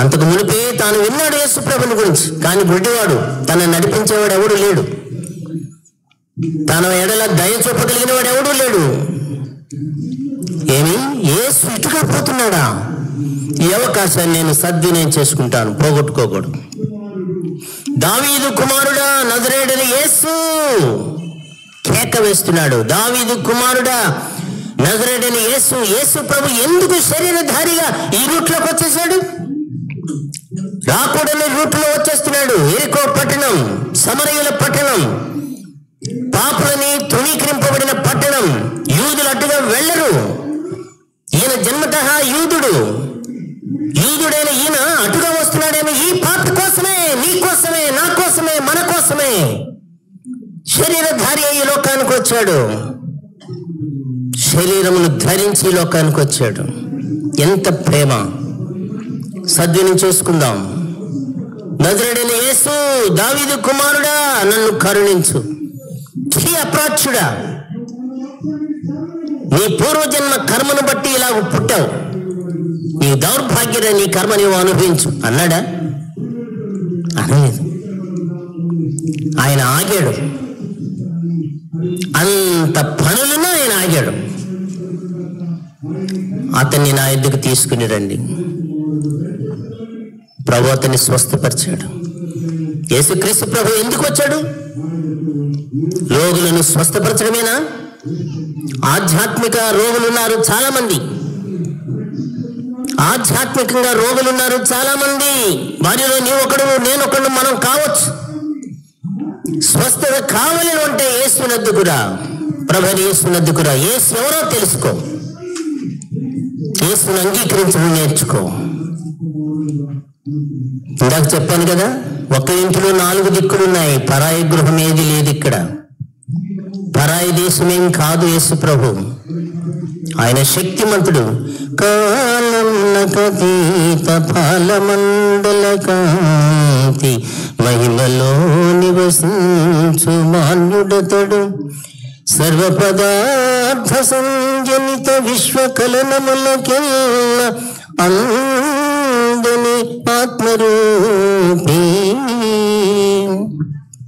అంతకు మునిపే తాను విన్నాడు యేసు ప్రభుని గురించి. కానీ గుడ్డివాడు, తన నడిపించేవాడు ఎవడు లేడు, తన ఎడల దయ చూపగలిగిన వాడు ఎవడూ లేడు. ఏమి, యేసు ఇటుగా పోతున్నాడా? ఈ అవకాశాన్ని నేను సద్వినియోగం చేసుకుంటాను, పోగొట్టుకోకూడదు. దావీదు కుమారుడా, నజరేయుడైన యేసు కేక వేస్తున్నాడు. దావీదు కుమారుడా, నజరేయుడైన యేసు. యేసు ప్రభు ఎందుకు శరీరధారిగా ఈ రూట్లోకి వచ్చేసాడు? రాకూడని రూట్లో వచ్చేస్తున్నాడు. ఎరికో పట్టణం, సమరయుల పట్టణం, పాపులని తృణీకరింపబడిన పట్టణం. యూదులు అడ్డుగా వెళ్ళరు. ఈయన జన్మతః యూదుడు. యూదుడైన ఈయన అటుగా వస్తున్నాడేమో ఈ పాప కోసమే, నీ కోసమే, నా కోసమే, మన కోసమే శరీరధారి అయ్యి లోకానికి వచ్చాడు. శరీరమును ధరించి లోకానికి వచ్చాడు. ఎంత ప్రేమ! సద్వినియోగం చేసుకుందాం. నజరేయుడైన యేసు, దావీదు కుమారుడా, నన్ను కరుణించు. అప్రాచ్యుడా, నీ పూర్వజన్మ కర్మను బట్టి ఇలా పుట్టావు, నీ దౌర్భాగ్యత, నీ కర్మ నీవు అనుభవించు అన్నాడా? అనలేదు. ఆయన ఆగాడు. అంత పనులను ఆయన ఆగాడు. అతన్ని నా ఎద్దుకు తీసుకుని రండి. ప్రభు అతన్ని స్వస్థపరిచాడు. యేసుక్రీస్తు ప్రభు ఎందుకు వచ్చాడు? రోగులను స్వస్థపరచడమేనా? ఆధ్యాత్మిక రోగులున్నారు చాలా మంది, ఆధ్యాత్మికంగా రోగులున్నారు చాలా మంది. వారిలో నీవొకడు, నేనొకడు, మనం కావచ్చు. స్వస్థత కావాలని అంటే యేసునద్దుకురా, ప్రభు యేసునద్దుకురా. యేసు ఎవరో తెలుసుకో, యేసును అంగీకరించడం నేర్చుకో. ఇందాక చెప్పాను కదా, ఒక ఇంటిలో 4 దిక్కులున్నాయి. పరాయి గృహం ఏది లేదు ఇక్కడ. పరాయి దేశమేం కాదు యేసు ప్రభు. ఆయన శక్తిమంతుడు. కాలమునకతీత ఫలమండల కాంతి మహిమలో నివసించు మాన్యుడతడు. సర్వ పదార్థ సంజనిత విశ్వకలనములకెల్ల అందని ఆత్మరూపీ.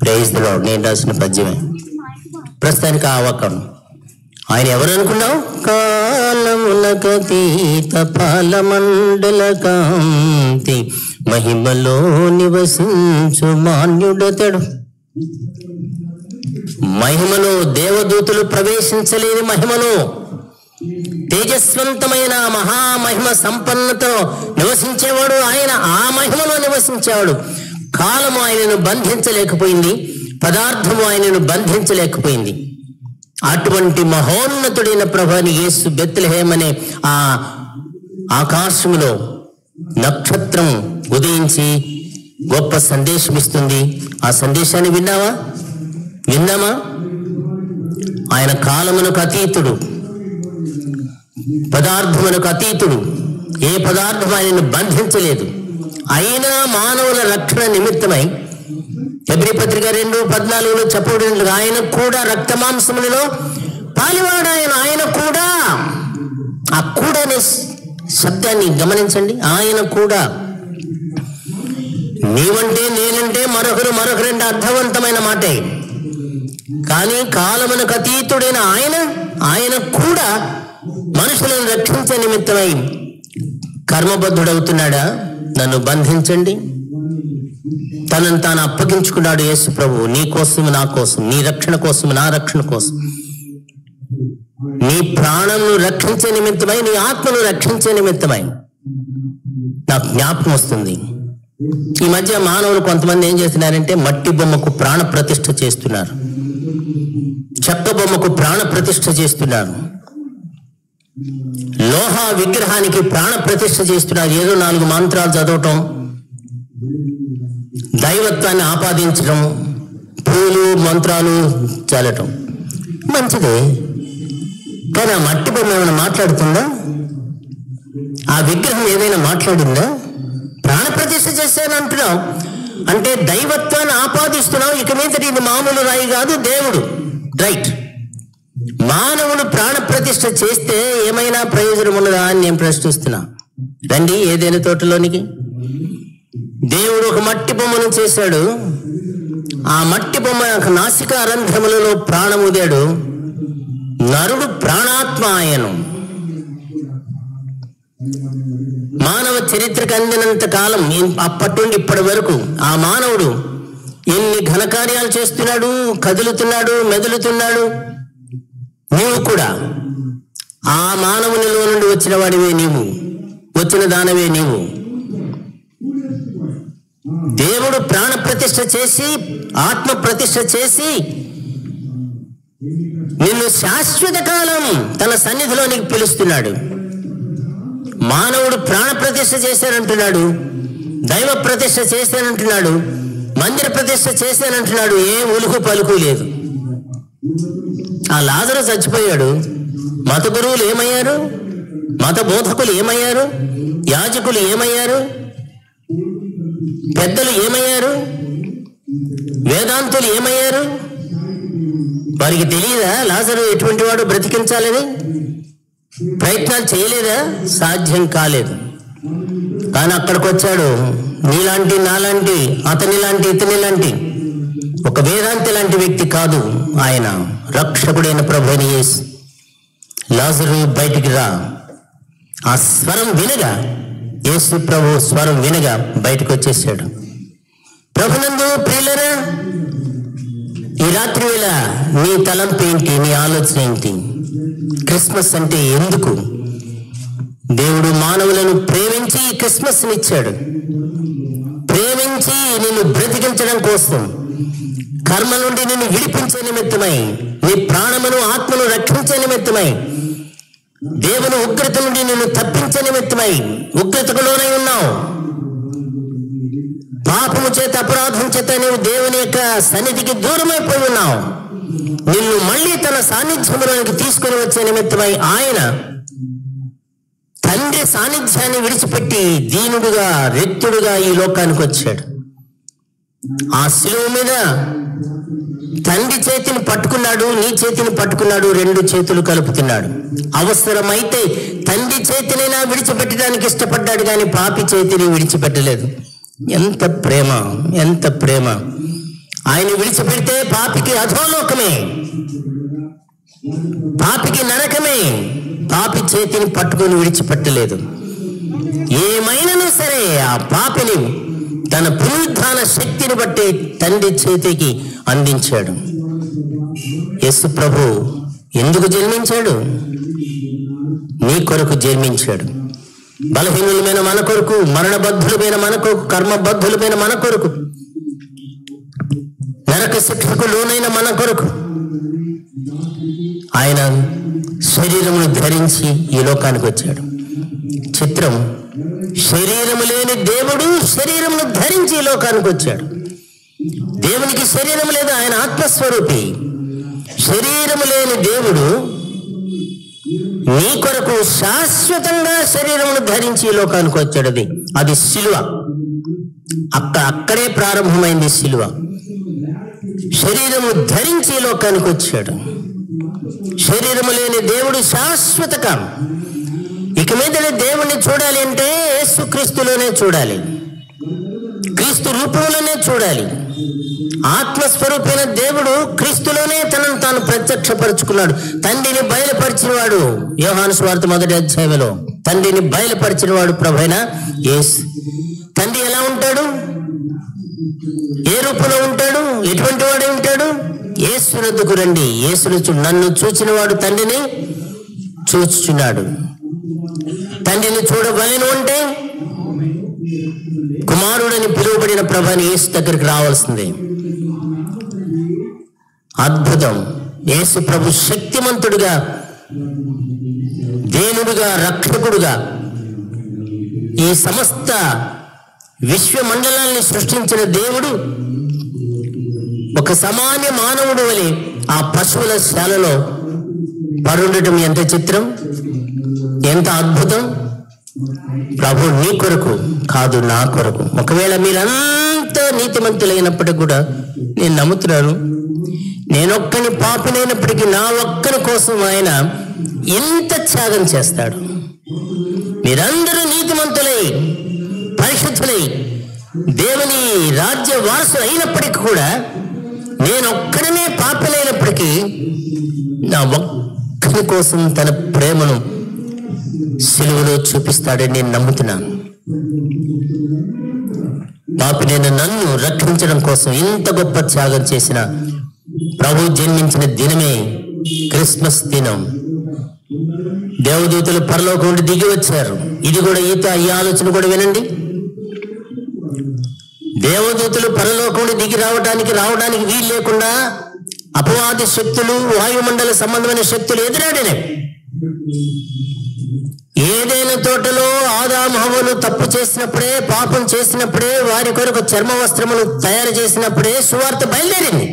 Praise the lord. నేను రాసిన పద్యమే ప్రస్తుతానికి ఆవకం. ఆయన ఎవరు అనుకున్నావు? కాలములకతీత ఫలమండల కాంతి మహిమలో నివసించు మాన్యుడతడు. మహిమలో దేవదూతలు ప్రవేశించలేని మహిమలో, తేజస్వంతమైన మహామహిమ సంపన్నతో నివసించేవాడు ఆయన. ఆ మహిమలో నివసించేవాడు. కాలము ఆయనను బంధించలేకపోయింది, పదార్థము ఆయనను బంధించలేకపోయింది. అటువంటి మహోన్నతుడైన ప్రభుని యేసు బెత్లెహేమ్ అనే ఆ ఆకాశములో నక్షత్రం ఉదయించి గొప్ప సందేశం ఇస్తుంది. ఆ సందేశాన్ని విన్నావా? విన్నామా? ఆయన కాలమునకు అతీతుడు, పదార్థమునకు అతీతుడు. ఏ పదార్థం ఆయనను బంధించలేదు. అయినా మానవుల రక్షణ నిమిత్తమై హెబ్రీ పత్రిక 2:14 చెప్పబడినట్లుగా ఆయన కూడా రక్త మాంసములలో పాలివాడు. ఆయన కూడా, ఆ కూడా అనే శబ్దాన్ని గమనించండి. ఆయన కూడా. నీవంటే నేనంటే మరొకరంటే అర్థవంతమైన మాటే. కానీ కాలమునకు అతీతుడైన ఆయన కూడా మనుషులను రక్షించే నిమిత్తమై కర్మబద్ధుడవుతున్నాడా? నన్ను బంధించండి. తనను తాను అప్పగించుకున్నాడు యేసు ప్రభు. నీ కోసం, నా కోసం, నీ రక్షణ కోసం, నా రక్షణ కోసం. నీ ప్రాణంను రక్షించే నిమిత్తమై, నీ ఆత్మను రక్షించే నిమిత్తమై. నాకు జ్ఞాపకం వస్తుంది, ఈ మధ్య మానవులు కొంతమంది ఏం చేస్తున్నారంటే మట్టి బొమ్మకు ప్రాణ ప్రతిష్ఠ చేస్తున్నారు, చెక్క బొమ్మకు ప్రాణ ప్రతిష్ఠ చేస్తున్నారు, లోహ విగ్రహానికి ప్రాణ ప్రతిష్ఠ చేస్తున్నారు. ఏదో 4 మంత్రాలు చదవటం, దైవత్వాన్ని ఆపాదించడం, పూలు మంత్రాలు చల్లటం మంచిదే. కానీ ఆ మట్టి బొమ్మ ఏమైనా మాట్లాడుతుందా? ఆ విగ్రహం ఏదైనా మాట్లాడిందా? ప్రాణప్రతిష్ఠ చేశాను అంటున్నావు అంటే దైవత్వాన్ని ఆపాదిస్తున్నావు. ఇక మీద ఇది మామూలు రాయి కాదు, దేవుడు. రైట్. మానవుడు ప్రాణప్రతిష్ఠ చేస్తే ఏమైనా ప్రయోజనం ఉన్నదా అని నేను ప్రశ్నిస్తున్నా. రండి ఏదైనా తోటలోనికి. దేవుడు ఒక మట్టి బొమ్మను చేశాడు. ఆ మట్టి బొమ్మ నాసికా రంధ్రములలో ప్రాణముదాడు. నరుడు ప్రాణాత్మ ఆయను. మానవ చరిత్రకు అందినంత కాలం అప్పటి నుండి ఇప్పటి వరకు ఆ మానవుడు ఎన్ని ఘనకార్యాలు చేస్తున్నాడు, కదులుతున్నాడు, మెదులుతున్నాడు. నీవు కూడా ఆ మానవునిలో నుండి వచ్చిన వాడివే నీవు, వచ్చిన దానవే నీవు. దేవుడు ప్రాణ ప్రతిష్ఠ చేసి ఆత్మ ప్రతిష్ఠ చేసి నిన్ను శాశ్వత కాలం తన సన్నిధిలోనికి పిలుస్తున్నాడు. మానవుడు ప్రాణ ప్రతిష్ఠ చేశానంటున్నాడు, దైవ ప్రతిష్ఠ చేశానంటున్నాడు, మందిర ప్రతిష్ఠ చేశానంటున్నాడు. ఏ ఉలుకు పలుకు లేదు. ఆ లాజరు చచ్చిపోయాడు. మత గురువులు ఏమయ్యారు? మత బోధకులు ఏమయ్యారు? యాజకులు ఏమయ్యారు? పెద్దలు ఏమయ్యారు? వేదాంతులు ఏమయ్యారు? వారికి తెలియదా లాజరు ఎటువంటి వాడు బ్రతికించాలని? ప్రయత్నాలు చేయలేదా? సాధ్యం కాలేదు. కానీ అక్కడికి వచ్చాడు. నీలాంటి, నాలాంటి, అతని లాంటి, ఇతని లాంటి ఒక వేదాంతి లాంటి వ్యక్తి కాదు ఆయన. రక్షకుడైన ప్రభువైన యేసు, లాజరు బయటికి రా. ఆ స్వరం వినగా, యేసు ప్రభు స్వరం వినగా బయటకు వచ్చేసాడు. ప్రభునందు ప్రియులరా, ఈ రాత్రి వేళ నీ తలంపు ఏంటి? నీ ఆలోచన ఏంటి? క్రిస్మస్ అంటే ఎందుకు? దేవుడు మానవులను ప్రేమించి క్రిస్మస్ ఇచ్చాడు. ప్రేమించి నిన్ను బ్రతికించడం కోసం, కర్మ నుండి నిన్ను విడిపించే నిమిత్తమై, నీ ప్రాణమును ఆత్మను రక్షించే నిమిత్తమై, దేవుని ఉగ్రత నుండి నిన్ను తప్పించే నిమిత్తమై ఉగ్రతకు లోనై ఉన్నావు. పాపము చేత, అపరాధం చేత నీవు దేవుని యొక్క సన్నిధికి దూరమైపోయి ఉన్నావు. నిన్ను మళ్ళీ తన సాన్నిధ్యంలోనికి తీసుకుని వచ్చే నిమిత్తమై ఆయన తండ్రి సాన్నిధ్యాన్ని విడిచిపెట్టి దీనుడుగా, రిక్తుడుగా ఈ లోకానికి వచ్చాడు. ఆ శిలువ మీద తండ్రి చేతిని పట్టుకున్నాడు, నీ చేతిని పట్టుకున్నాడు, రెండు చేతులు కలుపుతున్నాడు. అవసరమైతే తండ్రి చేతినైనా విడిచిపెట్టడానికి ఇష్టపడ్డాడు, కానీ పాపి చేతిని విడిచిపెట్టలేదు. ఎంత ప్రేమ, ఎంత ప్రేమ! ఆయన విడిచిపెడితే పాపికి అధోలోకమే, పాపికి నరకమే. పాపి చేతిని పట్టుకొని విడిచిపెట్టలేదు. ఏమైనా సరే ఆ పాపిని తన పునరుద్ధాన శక్తిని బట్టి తండ్రి చేతికి అందించాడు. యేసు ప్రభు ఎందుకు జన్మించాడు? నీ కొరకు జన్మించాడు. బలహీనులమైన మన కొరకు, మరణబద్ధులమైన మన కొరకు, కర్మబద్ధులమైన మన కొరకు, నరక శిక్షకు లోనైన మన కొరకు ఆయన శరీరమును ధరించి ఈ లోకానికి వచ్చాడు. చిత్రం, శరీరము లేని దేవుడు శరీరమును ధరించి ఈ లోకానికి వచ్చాడు. దేవునికి శరీరం లేదు, ఆయన ఆత్మస్వరూపి. శరీరము లేని దేవుడు నీ కొరకు శాశ్వతంగా శరీరమును ధరించి ఈ లోకానికి వచ్చాడు. అది శిలువ. అక్కడే ప్రారంభమైంది శిలువ. శరీరము ధరించి ఈ లోకానికి వచ్చాడు. శరీరము లేని దేవుడు శాశ్వతక. ఇక మీద దేవుణ్ణి చూడాలి అంటే యేసుక్రీస్తులోనే చూడాలి, క్రీస్తు రూపంలోనే చూడాలి. ఆత్మస్వరూపైన దేవుడు క్రీస్తులోనే తనను తాను ప్రత్యక్షపరుచుకున్నాడు. తండ్రిని బయలుపరిచిన వాడు, యోహాను సువార్త 1వ అధ్యాయంలో తండ్రిని బయలుపరిచిన వాడు ప్రభువైన యేసు. తండ్రి ఎలా ఉంటాడు? ఏ రూపంలో ఉంటాడు? ఎటువంటి వాడే ఉంటాడు? యేసునొద్దకు రండి, యేసును నన్ను చూచిన వాడు తండ్రిని చూచుచున్నాడు. తండ్రిని చూడవలెను అంటే కుమారుడని పిలువబడిన ప్రభువైన యేసు దగ్గరికి రావాల్సిందే. అద్భుతం! యేసు ప్రభు శక్తిమంతుడుగా, దేవుడుగా, రక్షకుడుగా ఈ సమస్త విశ్వమండలాన్ని సృష్టించిన దేవుడు ఒక సామాన్య మానవుడు వలె ఆ పశువుల శాలలో పరుండటం ఎంత చిత్రం, ఎంత అద్భుతం! ప్రభు నీ కొరకు కాదు, నా కొరకు. ఒకవేళ మీరంతా నీతిమంతులైనప్పటికీ కూడా నేను నమ్ముతున్నాను, నేనొక్కని పాపినైనప్పటికీ నా ఒక్కని కోసం ఆయన ఎంత త్యాగం చేస్తాడు. మీరందరూ నీతిమంతులై పరిశుద్ధులై దేవుని రాజ్య వారసులు అయినప్పటికీ కూడా నేనొక్కడనే పాపినైనప్పటికీ నా ఒక్కని కోసం తన ప్రేమను సిలువలో చూపిస్తాడని నేను నమ్ముతున్నాను. పాపినైన నన్ను రక్షించడం కోసం ఇంత గొప్ప త్యాగం చేసిన ప్రభు జన్మించిన దినమే క్రిస్మస్ దినం. దేవదూతలు పరలోకం నుండి దిగి వచ్చారు. ఇది కూడా ఈ ఆలోచన కూడా వినండి. దేవదూతలు పరలోకం నుండి దిగి రావడానికి వీలు లేకుండా అపవాది శక్తులు, వాయుమండల సంబంధమైన శక్తులు ఎదురాడినాయి. ఏదైనా తోటలో ఆదాము హవ్వలు తప్పు చేసినప్పుడే, పాపం చేసినప్పుడే, వారి కొరకు చర్మ వస్త్రములు తయారు చేసినప్పుడే సువార్త బయలుదేరింది.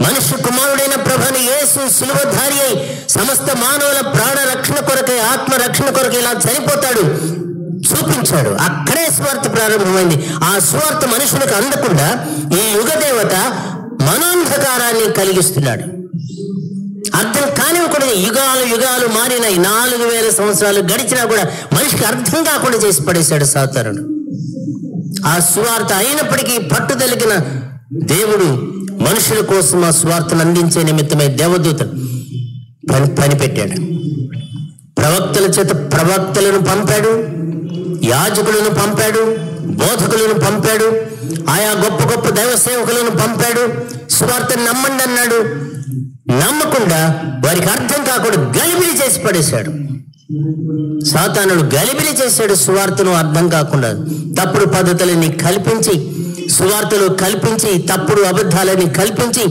మనుష్య కుమారుడైన ప్రభుని యేసు శిలువధారి అయి సమస్త మానవుల ప్రాణ రక్షణ కొరకై, ఆత్మ రక్షణ కొరకు ఇలా చనిపోతాడు చూపించాడు. అక్కడే సువార్త ప్రారంభమైంది. ఆ సువార్త మనుషులకు అందకుండా ఈ యుగ దేవత మనోంధకారాన్ని కలిగిస్తున్నాడు. అర్థం కానివ్వకుండా యుగాలు మారినాయి. 4000 సంవత్సరాలు గడిచినా కూడా మనిషికి అర్థం కాకుండా చేసి పడేశాడు సాతానుడు. ఆ సువార్త అయినప్పటికీ పట్టుదలిగిన దేవుడు మనుషుల కోసం ఆ సువార్తను అందించే నిమిత్తమై దేవదూతలు పని పెట్టాడు. ప్రవక్తల చేత ప్రవక్తలను పంపాడు, యాజకులను పంపాడు, బోధకులను పంపాడు, ఆయా గొప్ప గొప్ప దైవ సేవకులను పంపాడు. సువార్తను నమ్మండి అన్నాడు. నమ్మకుండా వారికి అర్థం కాకుండా గలిబిలి చేసి పడేశాడు. సాతానుడు గలిబిలి చేశాడు సువార్తను అర్థం కాకుండా. తప్పుడు పద్ధతులని కల్పించి, సువార్తలు కల్పించి, తప్పుడు అబద్ధాలని కల్పించి,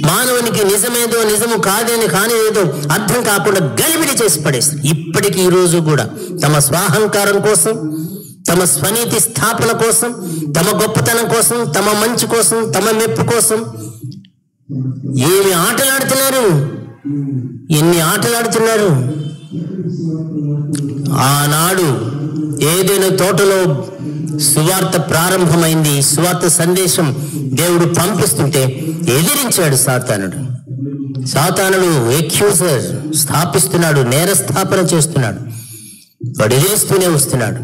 మానవునికి నిజమేదో నిజము కానిదేదో అర్థం కాకుండా గలిబిలి చేసి పడేస్తారు. ఇప్పటికీ ఈ రోజు కూడా తమ స్వాహంకారం కోసం, తమ స్వనీతి స్థాపన కోసం, తమ గొప్పతనం కోసం, తమ మంచి కోసం, తమ మెప్పు కోసం ఏమి ఆటలాడుతున్నారు, ఎన్ని ఆటలాడుతున్నారు. ఆనాడు ఏదైనా తోటలో సువార్త ప్రారంభమైంది. సువార్త సందేశం దేవుడు పంపిస్తుంటే ఎదిరించాడు సాతానుడు. సాతానుడు ఎక్యూజర్ స్థాపిస్తున్నాడు, నేరస్థాపన చేస్తున్నాడు. వాడు ఎదిరిస్తూనే వస్తున్నాడు.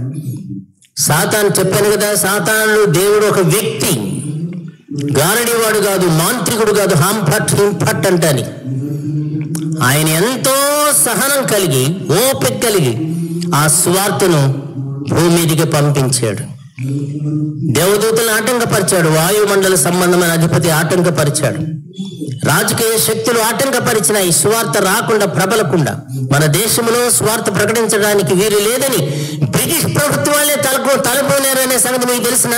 సాతాను చెప్పాను కదా, సాతానుడు దేవుడు ఒక వ్యక్తి, గారడివాడు కాదు, మాంత్రికుడు కాదు, హింపట్ అంటాని. ఆయన ఎంతో సహనం కలిగి, ఓపిక కలిగి ఆ సువార్తను భూమి మీదికి పంపించాడు. దేవదూతలను ఆటంకపరిచాడు, వాయుమండల సంబంధమైన అధిపతి ఆటంకపరిచాడు, రాజకీయ శక్తులు ఆటంకపరిచిన ఈ సువార్త రాకుండా ప్రబలకుండా మన దేశంలో సువార్త ప్రకటించడానికి వీలు లేదని బ్రిటిష్ ప్రభుత్వాలే తలపోనారనే సంగతి మీకు తెలిసిన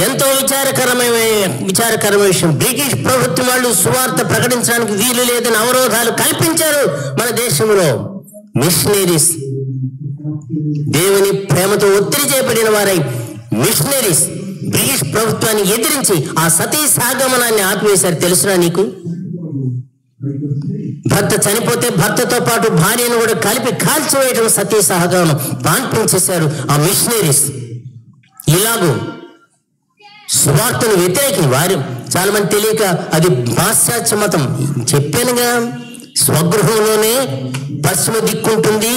ఎంతో విచారకరమైన విషయం. బ్రిటిష్ ప్రభుత్వం వాళ్ళు సువార్త ప్రకటించడానికి వీలు లేదని అవరోధాలు కల్పించారు మన దేశంలో. మిషనరీస్ దేవుని ప్రేమతో ఒత్తిడి చేయబడిన వారై మిషనరీస్ బ్రిటిష్ ప్రభుత్వాన్ని ఎదిరించి ఆ సతీ సాగమనాన్ని ఆపివేశారు. తెలుసునా నీకు? భర్త చనిపోతే భర్తతో పాటు భార్యను కూడా కలిపి కాల్చివేయడం సతీ సహగమనం పాన్పించేశారు ఆ మిషనరీస్. ఇలాగూ సువార్తను వ్యతిరేకి వారు చాలా మంది తెలియక అది పాశ్చాత్య మతం. చెప్పానుగా, స్వగృహంలోనే పశ్చిమ దిక్కు ఉంటుంది,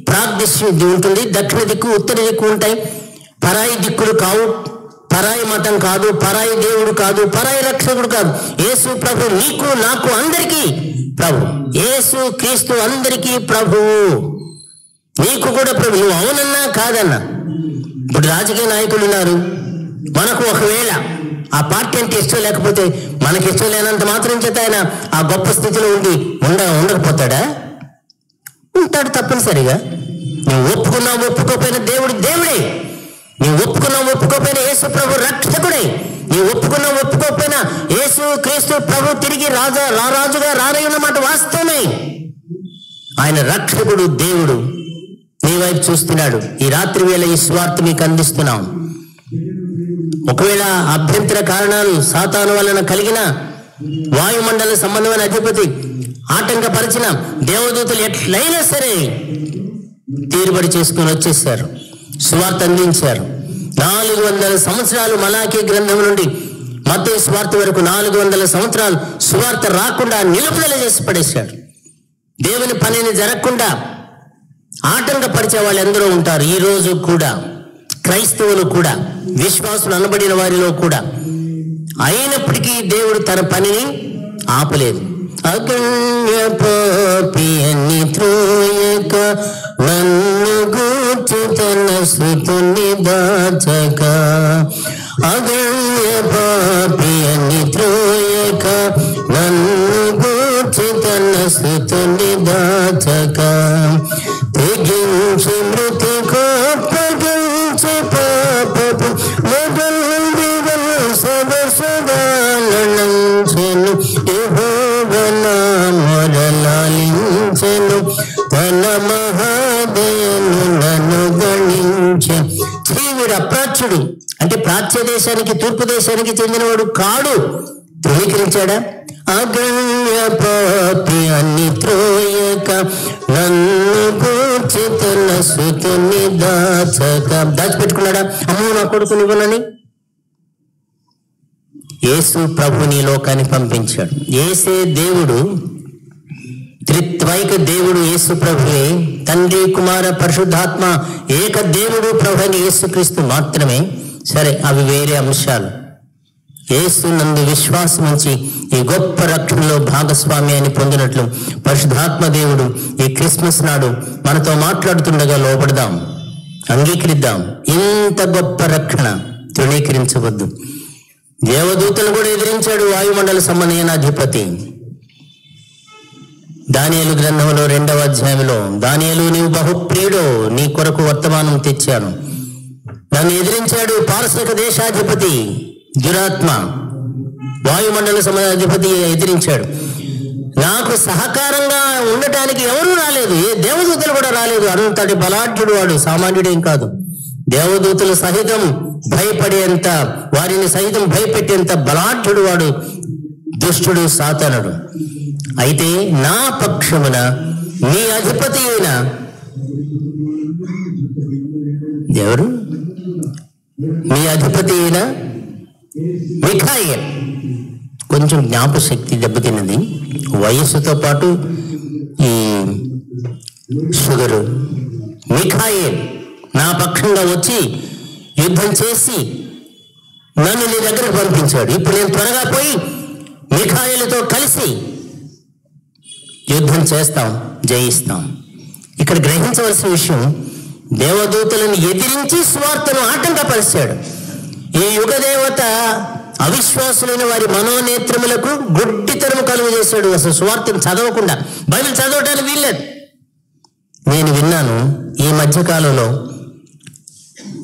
ప్రాగ్దిక్కు ఉంటుంది, దక్షిణ దిక్కు, ఉత్తర దిక్కు ఉంటాయి. పరాయి దిక్కులు కావు, పరాయి మతం కాదు, పరాయి దేవుడు కాదు, పరాయి రక్షకుడు కాదు. యేసు ప్రభు నీకు నాకు అందరికీ ప్రభు. యేసు క్రీస్తు అందరికీ ప్రభువు, నీకు కూడా ప్రభు. నువ్వు అవునన్నా కాదన్నా. ఇప్పుడు రాజకీయ నాయకులు ఉన్నారు, మనకు ఒకవేళ ఆ పార్టీ అంటే ఇష్టం లేకపోతే మనకి ఇష్టం లేనంత మాత్రం చేత ఆయన ఆ గొప్ప స్థితిలో ఉండకపోతాడా? ఉంటాడు తప్పనిసరిగా. నువ్వు ఒప్పుకోకపోయిన దేవుడే. నీవు ఒప్పుకోకపోయిన యేసు ప్రభు రక్షకుడే. నీవు ఒప్పుకోకపోయినా యేసు క్రీస్తు ప్రభు తిరిగి రారాజుగా రానయ్యన్నమాట వాస్తవమే. ఆయన రక్షకుడు, దేవుడు నీ వైపు చూస్తున్నాడు. ఈ రాత్రి వేళ ఈ సువార్త మీకు అందిస్తున్నాం. ఒకవేళ అభ్యంతర కారణాలు సాతాను వలన కలిగిన, వాయుమండల సంబంధమైన అధిపతి ఆటంకపరిచిన, దేవదూతలు ఎట్లయినా సరే తీరుబడి చేసుకుని వచ్చేసారు, సువార్త అందించారు. 400 సంవత్సరాలు మలాకీ గ్రంథం నుండి మత్తయి సువార్త వరకు 400 సంవత్సరాలు సువార్త రాకుండా నిలుపుదల చేసి పడేశాడు. దేవుని పనిని జరగకుండా ఆటంకపరిచే వాళ్ళు ఎందరో ఉంటారు. ఈ రోజు కూడా క్రైస్తవులు కూడా, విశ్వాసులు అనబడిన వారిలో కూడా. అయినప్పటికీ దేవుడు తన పనిని ఆపలేదు. అగణ్య పాపి అని త్రోయక నన్ను గూర్చి తన స్తుతిని దాచక, అగణ్య పాపి అని త్రోయక నన్ను గూర్చి తన స్తుతిని దాచక, తెగించి మృతి కోపగించి పాపపు సదసదానంచెను యెహోవా మొరలాలించెను, తన మహాదయను నన్ను గణించెను. వీడు అప్రాచ్యుడు, అంటే ప్రాచ్య దేశానికి తూర్పు దేశానికి చెందినవాడు కాడు. ధృవీకరించాడా? అగణ్య పాపి అని త్రోయక నన్ను గూర్చి తన స్తుతిని దాచక. దాచిపెట్టుకున్నాడా? అమ్మో నా కొడుకుని ఇవ్వనని. యేసు ప్రభుని లోకానికి పంపించాడు. యేసే దేవుడు, త్రిత్వైక దేవుడు యేసు ప్రభువే. తండ్రి, కుమార, పరిశుద్ధాత్మ ఏక దేవుడు ప్రభు అని యేసుక్రీస్తు మాత్రమే. సరే, అవి వేరే అంశాలు. యేసు నందు విశ్వాసం ఉంచి ఈ గొప్ప రక్షణలో భాగస్వామ్యాన్ని పొందినట్లు పరిశుద్ధాత్మ దేవుడు ఈ క్రిస్మస్ నాడు మనతో మాట్లాడుతుండగా లోపడదాం, అంగీకరిద్దాం. ఇంత గొప్ప రక్షణ తృణీకరించవద్దు. దేవదూతలు కూడా ఎదిరించాడు వాయుమండల సమన్వయాధిపతి. దానియేలు గ్రంథంలో 2వ అధ్యాయంలో, దానియేలు నీవు బహుప్రియుడో, నీ కొరకు వర్తమానం తెచ్చాను. నన్ను ఎదిరించాడు పారసిక దేశాధిపతి దురాత్మ, వాయుమండల సమన్వయాధిపతి ఎదిరించాడు. నాకు సహకారంగా ఉండటానికి ఎవరూ రాలేదు, ఏ దేవదూతలు కూడా రాలేదు. అంతటి బలాఢ్యుడు వాడు, సామాన్యుడేం కాదు. దేవదూతలు సహితం భయపడేంత, వారిని సహితం భయపెట్టేంత బలాఢ్యుడు వాడు, దుష్టుడు, సాతానుడు. అయితే నా పక్షమున మీ అధిపతి అయిన ఎవరు? మీ అధిపతి అయిన మిఖాయేల్. కొంచెం జ్ఞాపశక్తి దెబ్బతిన్నది, వయస్సుతో పాటు ఈ షుగరు. మిఖాయేల్ నా పక్షంగా వచ్చి యుద్ధం చేసి నన్ను నీ దగ్గరకు పంపించాడు. ఇప్పుడు నేను త్వరగా పోయి మిఖాయేలుతో కలిసి యుద్ధం చేస్తాం, జయిస్తాం. ఇక్కడ గ్రహించవలసిన విషయం, దేవదూతలను ఎదిరించి స్వార్థను ఆటంకపరిచాడు. ఈ యుగదేవత అవిశ్వాసులైన వారి మనోనేత్రములకు గుడ్డితనము కలుగు చేశాడు. అసలు స్వార్థను చదవకుండా, బైబిల్ చదవటానికి వీల్లేదు. నేను విన్నాను ఈ మధ్యకాలంలో,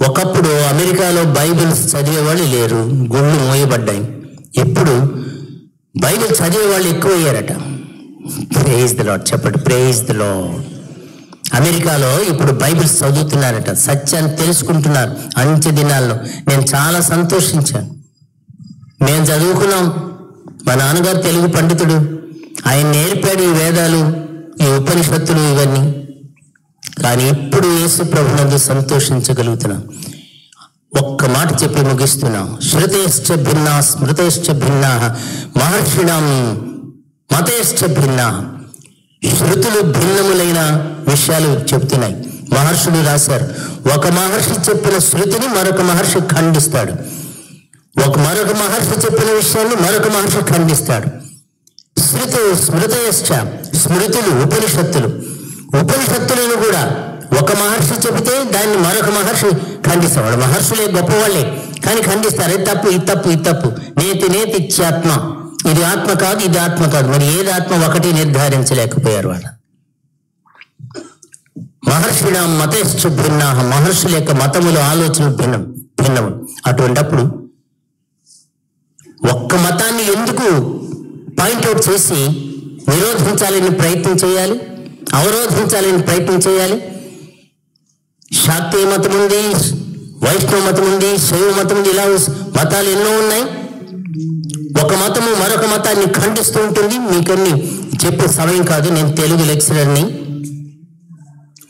ఒకప్పుడు అమెరికాలో బైబిల్స్ చదివేవాళ్ళు లేరు, గుళ్ళు మోయబడ్డాయి. ఇప్పుడు బైబిల్ చదివే వాళ్ళు ఎక్కువయ్యారట. ప్రైజ్ ది లార్డ్ చెప్పండి, ప్రైజ్ ది లార్డ్. అమెరికాలో ఇప్పుడు బైబిల్స్ చదువుతున్నారట, సత్యాన్ని తెలుసుకుంటున్నారు. అంచె దినాల్లో నేను చాలా సంతోషించాను. మేము చదువుకున్నాం, మా నాన్నగారు తెలుగు పండితుడు, ఆయన నేర్పాడు ఈ వేదాలు, ఈ ఉపనిషత్తులు, ఇవన్నీ. కానీ ఇప్పుడు యేసు ప్రభునందు సంతోషించగలుగుతున్నాం. ఒక్క మాట చెప్పి ముగిస్తున్నాం. శృతేశ్చ భిన్నా స్మృతేశ్చ భిన్నా మహర్షిణం మతేశ్చ భిన్నా. శృతులు భిన్నములైన విషయాలు చెప్తున్నాయి. మహర్షులు రాశారు. ఒక మహర్షి చెప్పిన శృతిని మరొక మహర్షి ఖండిస్తాడు, మరొక మహర్షి చెప్పిన విషయాన్ని మరొక మహర్షి ఖండిస్తాడు. స్మృతయశ్చ, స్మృతులు, ఉపనిషత్తులు. ఉపనిషత్తులను కూడా ఒక మహర్షి చెబితే దాన్ని మరొక మహర్షి ఖండిస్తాడు. మహర్షులే గొప్పవాళ్ళే, కానీ ఖండిస్తారు. ఇది తప్పు, ఇది తప్పు, ఇది తప్పు. నేతి నేతిత్యాత్మ, ఇది ఆత్మ కాదు, ఇది ఆత్మ కాదు. మరి ఏది ఆత్మ ఒకటి నిర్ధారించలేకపోయారు వాళ్ళు. మహర్షిణ మతేశ్చ భిన్న, మహర్షుల యొక్క మతములు, ఆలోచనలు భిన్నము. అటువంటప్పుడు ఒక్క మతాన్ని ఎందుకు పాయింట్అవుట్ చేసి నిరోధించాలని ప్రయత్నం చేయాలి, అవరోధించాలని ప్రయత్నం చేయాలి? శాక్తీయ మతం ఉంది, వైష్ణవ మతం ఉంది, శైవ మతం ఉంది, ఇలా మతాలు ఎన్నో ఉన్నాయి. ఒక మతము మరొక మతాన్ని ఖండిస్తూ ఉంటుంది. మీకన్నీ చెప్పే సమయం కాదు, నేను తెలుగు లెక్చరర్ని.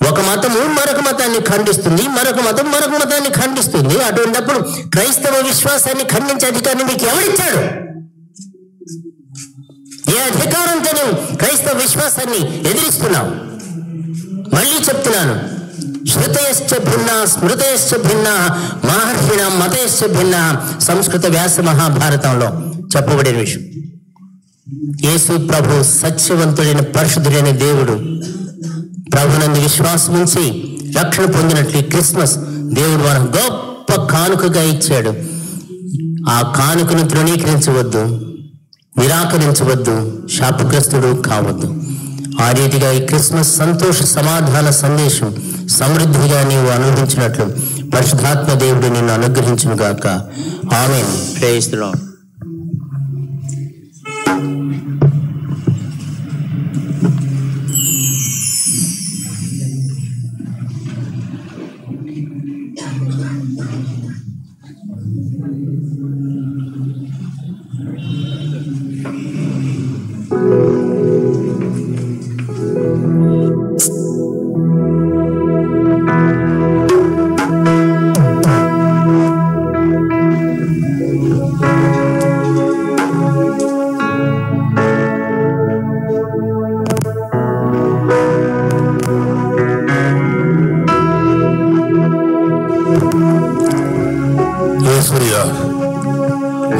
ఒక మతము మరొక మతాన్ని ఖండిస్తుంది, మరొక మతం మరొక మతాన్ని ఖండిస్తుంది. అటువంటిప్పుడు క్రైస్తవ విశ్వాసాన్ని ఖండించే అధికారాన్ని మీకు ఎవరిచ్చాడు? ఏ అధికారంతో నువ్వు క్రైస్తవ విశ్వాసాన్ని ఎదిరిస్తున్నావు? మళ్ళీ చెప్తున్నాను, శృతయశ్చ భిన్న స్మృతయశ్చ భిన్న మహర్షిణ మతయశ్చ భిన్న. సంస్కృత వ్యాస మహాభారతంలో చెప్పబడిన విషయం. యేసు ప్రభు సత్యవంతుడైన పరిశుద్ధుడైన దేవుడు. ప్రభునందు విశ్వాసం ఉంచి రక్షణ పొందినట్లు క్రిస్మస్ దేవుడు మనకు గొప్ప కానుకగా ఇచ్చాడు. ఆ కానుకను తృణీకరించవద్దు, నిరాకరించవద్దు, శాపగ్రస్తుడు కావద్దు. ఆ రీతిగా ఈ క్రిస్మస్ సంతోష సమాధాన సందేశం సమృద్ధిగా నీవు అనుభవించినట్లు పరిశుద్ధాత్మ దేవుడు నిన్ను అనుగ్రహించును గాక. ఆమేన్. Praise the Lord.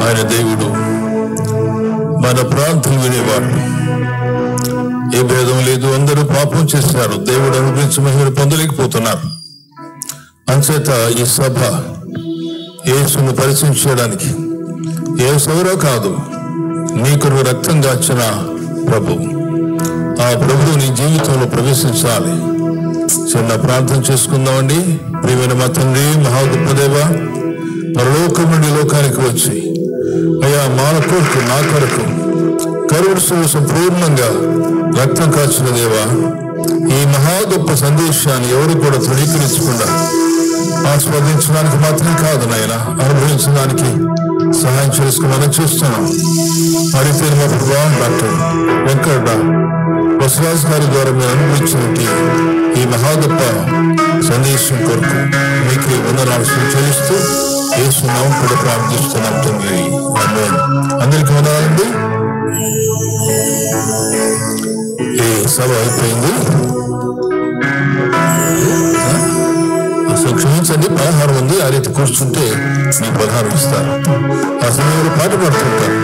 ఆయన దేవుడు, మన ప్రార్థన వినేవాడు. ఏ భేదం లేదు, అందరూ పాపం చేస్తున్నారు, దేవుడు అనుగ్రహించిన మహిమను పొందలేకపోతున్నారు. అంచేత ఈ సభ యేసును పరిచయం చేయడానికి, యేసు ఎవరో కాదు, నీ కొరకు రక్తం దాచిన ప్రభు. ఆ ప్రభువు నీ జీవితంలో ప్రవేశించాలి. చిన్న ప్రార్థన చేసుకుందామండి. ప్రియమైన మా తండ్రి, మహా గొప్ప దేవ, పరలోకం నుండి లోకానికి వచ్చి అయ్యా మా కొరకు నా కొరకు కరుణ సంపూర్ణంగా రక్తం కాచిన దేవా, ఈ మహా గొప్ప సందేశాన్ని ఎవరు కూడా తృణీకరించకుండా ఆస్వాదించడానికి మాత్రం కాదు నాయన, అనుభవించడానికి సహాయం చేసుకోమని చూస్తున్నాం. అయితే మా ప్రభా డాక్టర్ వెంకట బసవరాజు గారి ద్వారా మీరు అనుభవించినట్టు ఈ మహా గొప్ప సందేశం కొరకు మీకు వందనాలు చెల్లిస్తూ యేసు నామమున కూడా ప్రార్థిస్తున్నాం తండ్రి. ఆమేన్. అందరికీ వందనాలండి. ఈ సభ అయిపోయింది. అసలు క్షమించండి, పలహారం ఉంది. ఆ రీతి కూర్చుంటే మీకు పలహారం ఇస్తారు. ఆ సమయంలో పాట పాడుతుంటారు.